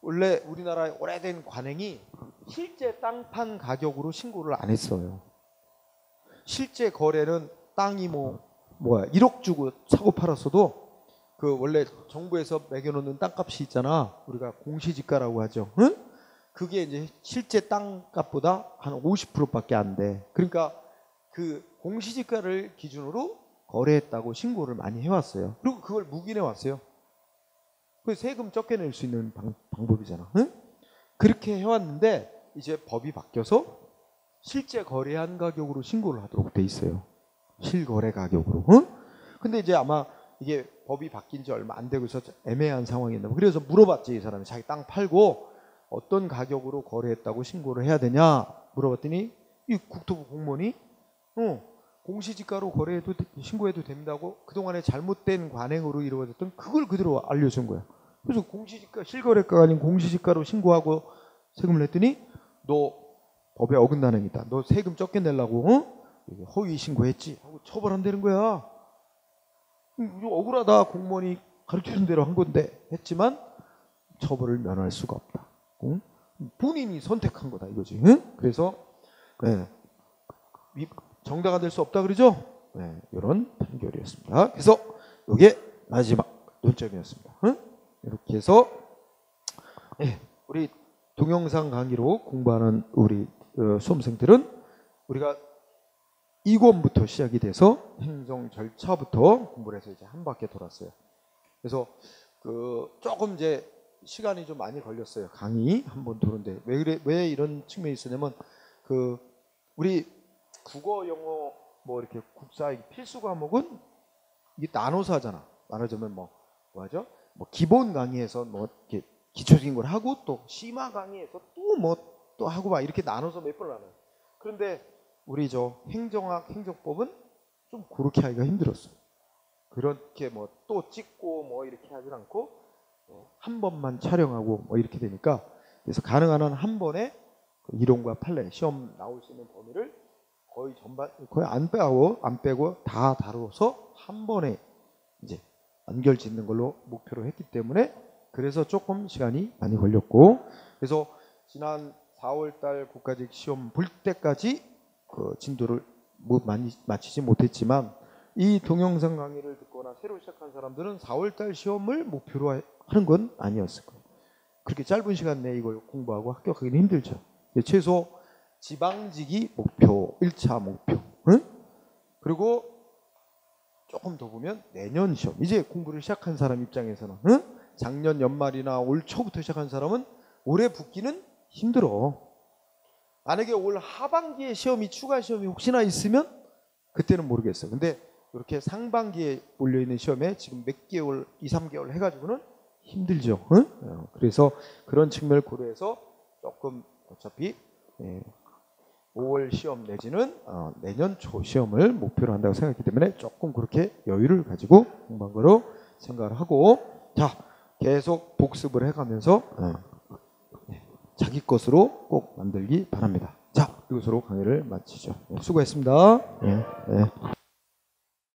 원래 우리나라의 오래된 관행이 실제 땅 판 가격으로 신고를 안 했어요. 실제 거래는 땅이 1억 주고 사고 팔았어도 그 원래 정부에서 매겨놓는 땅값이 있잖아. 우리가 공시지가라고 하죠. 응? 그게 이제 실제 땅값보다 한 50%밖에 안 돼. 그러니까 그 공시지가를 기준으로 거래했다고 신고를 많이 해왔어요. 그리고 그걸 묵인해 왔어요. 그 세금 적게 낼 수 있는 방법이잖아. 응? 그렇게 해왔는데 이제 법이 바뀌어서 실제 거래한 가격으로 신고를 하도록 돼 있어요. 실거래 가격으로. 응? 근데 이제 아마 이게 법이 바뀐 지 얼마 안 되고 있어서 애매한 상황이었나. 그래서 물어봤지. 이 사람이 자기 땅 팔고 어떤 가격으로 거래했다고 신고를 해야 되냐 물어봤더니 이 국토부 공무원이 공시지가로 거래해도 신고해도 된다고 그동안에 잘못된 관행으로 이루어졌던 그걸 그대로 알려준 거야. 그래서 공시지가 실거래가가 아닌 공시지가로 신고하고 세금을 냈더니 너 법에 어긋나는 행위다. 너 세금 적게 내려고 허위 신고했지 하고 처벌한다는 거야. 이거 억울하다. 공무원이 가르쳐준 대로 한 건데 했지만 처벌을 면할 수가 없다. 응? 본인이 선택한 거다 이거지. 응? 그래서 네. 정당화 될 수 없다 그러죠? 네, 이런 판결이었습니다. 그래서 이게 마지막 논점이었습니다. 응? 이렇게 해서 네, 우리 동영상 강의로 공부하는 우리 수험생들은 우리가 2권부터 시작이 돼서 행정 절차부터 공부를 해서 이제 한 바퀴 돌았어요. 그래서 조금 이제 시간이 좀 많이 걸렸어요. 강의 한 번 도는데 왜 이런 측면이 있었냐면 우리 국어, 영어 뭐 이렇게 국사 필수 과목은 이게 나눠서 하잖아. 나눠주면 뭐하죠? 뭐 기본 강의에서 뭐 이렇게 기초적인 걸 하고 또 심화 강의에서 또 뭐 또 하고 막 이렇게 나눠서 몇 번을 나눠요. 그런데 우리 행정학, 행정법은 좀 그렇게 하기가 힘들었어요. 그렇게 뭐 또 찍고 뭐 이렇게 하진 않고 한 번만 촬영하고 뭐 이렇게 되니까 그래서 가능한 한 한 번에 이론과 판례 시험 나올 수 있는 범위를 거의 전반 거의 안 빼고 다 다뤄서 한 번에 이제 완결 짓는 걸로 목표로 했기 때문에 그래서 조금 시간이 많이 걸렸고 그래서 지난 4월달 국가직 시험 볼 때까지 진도를 많이 마치지 못했지만 이 동영상 강의를 듣거나 새로 시작한 사람들은 4월달 시험을 목표로 하는 건 아니었을 거예요. 그렇게 짧은 시간 내에 이걸 공부하고 합격하기는 힘들죠. 최소 지방직이 목표, 1차 목표. 응? 그리고 조금 더 보면 내년 시험. 이제 공부를 시작한 사람 입장에서는 응? 작년 연말이나 올 초부터 시작한 사람은 올해 붙기는 힘들어. 만약에 올 하반기에 추가 시험이 혹시나 있으면 그때는 모르겠어. 근데 이렇게 상반기에 몰려있는 시험에 지금 몇 개월, 2, 3개월 해가지고는 힘들죠. 응? 그래서 그런 측면을 고려해서 조금 어차피 5월 시험 내지는 내년 초 시험을 목표로 한다고 생각했기 때문에 조금 그렇게 여유를 가지고 공부한 거로 생각을 하고 자 계속 복습을 해가면서 자기 것으로 꼭 만들기 바랍니다. 자 이것으로 강의를 마치죠. 수고했습니다.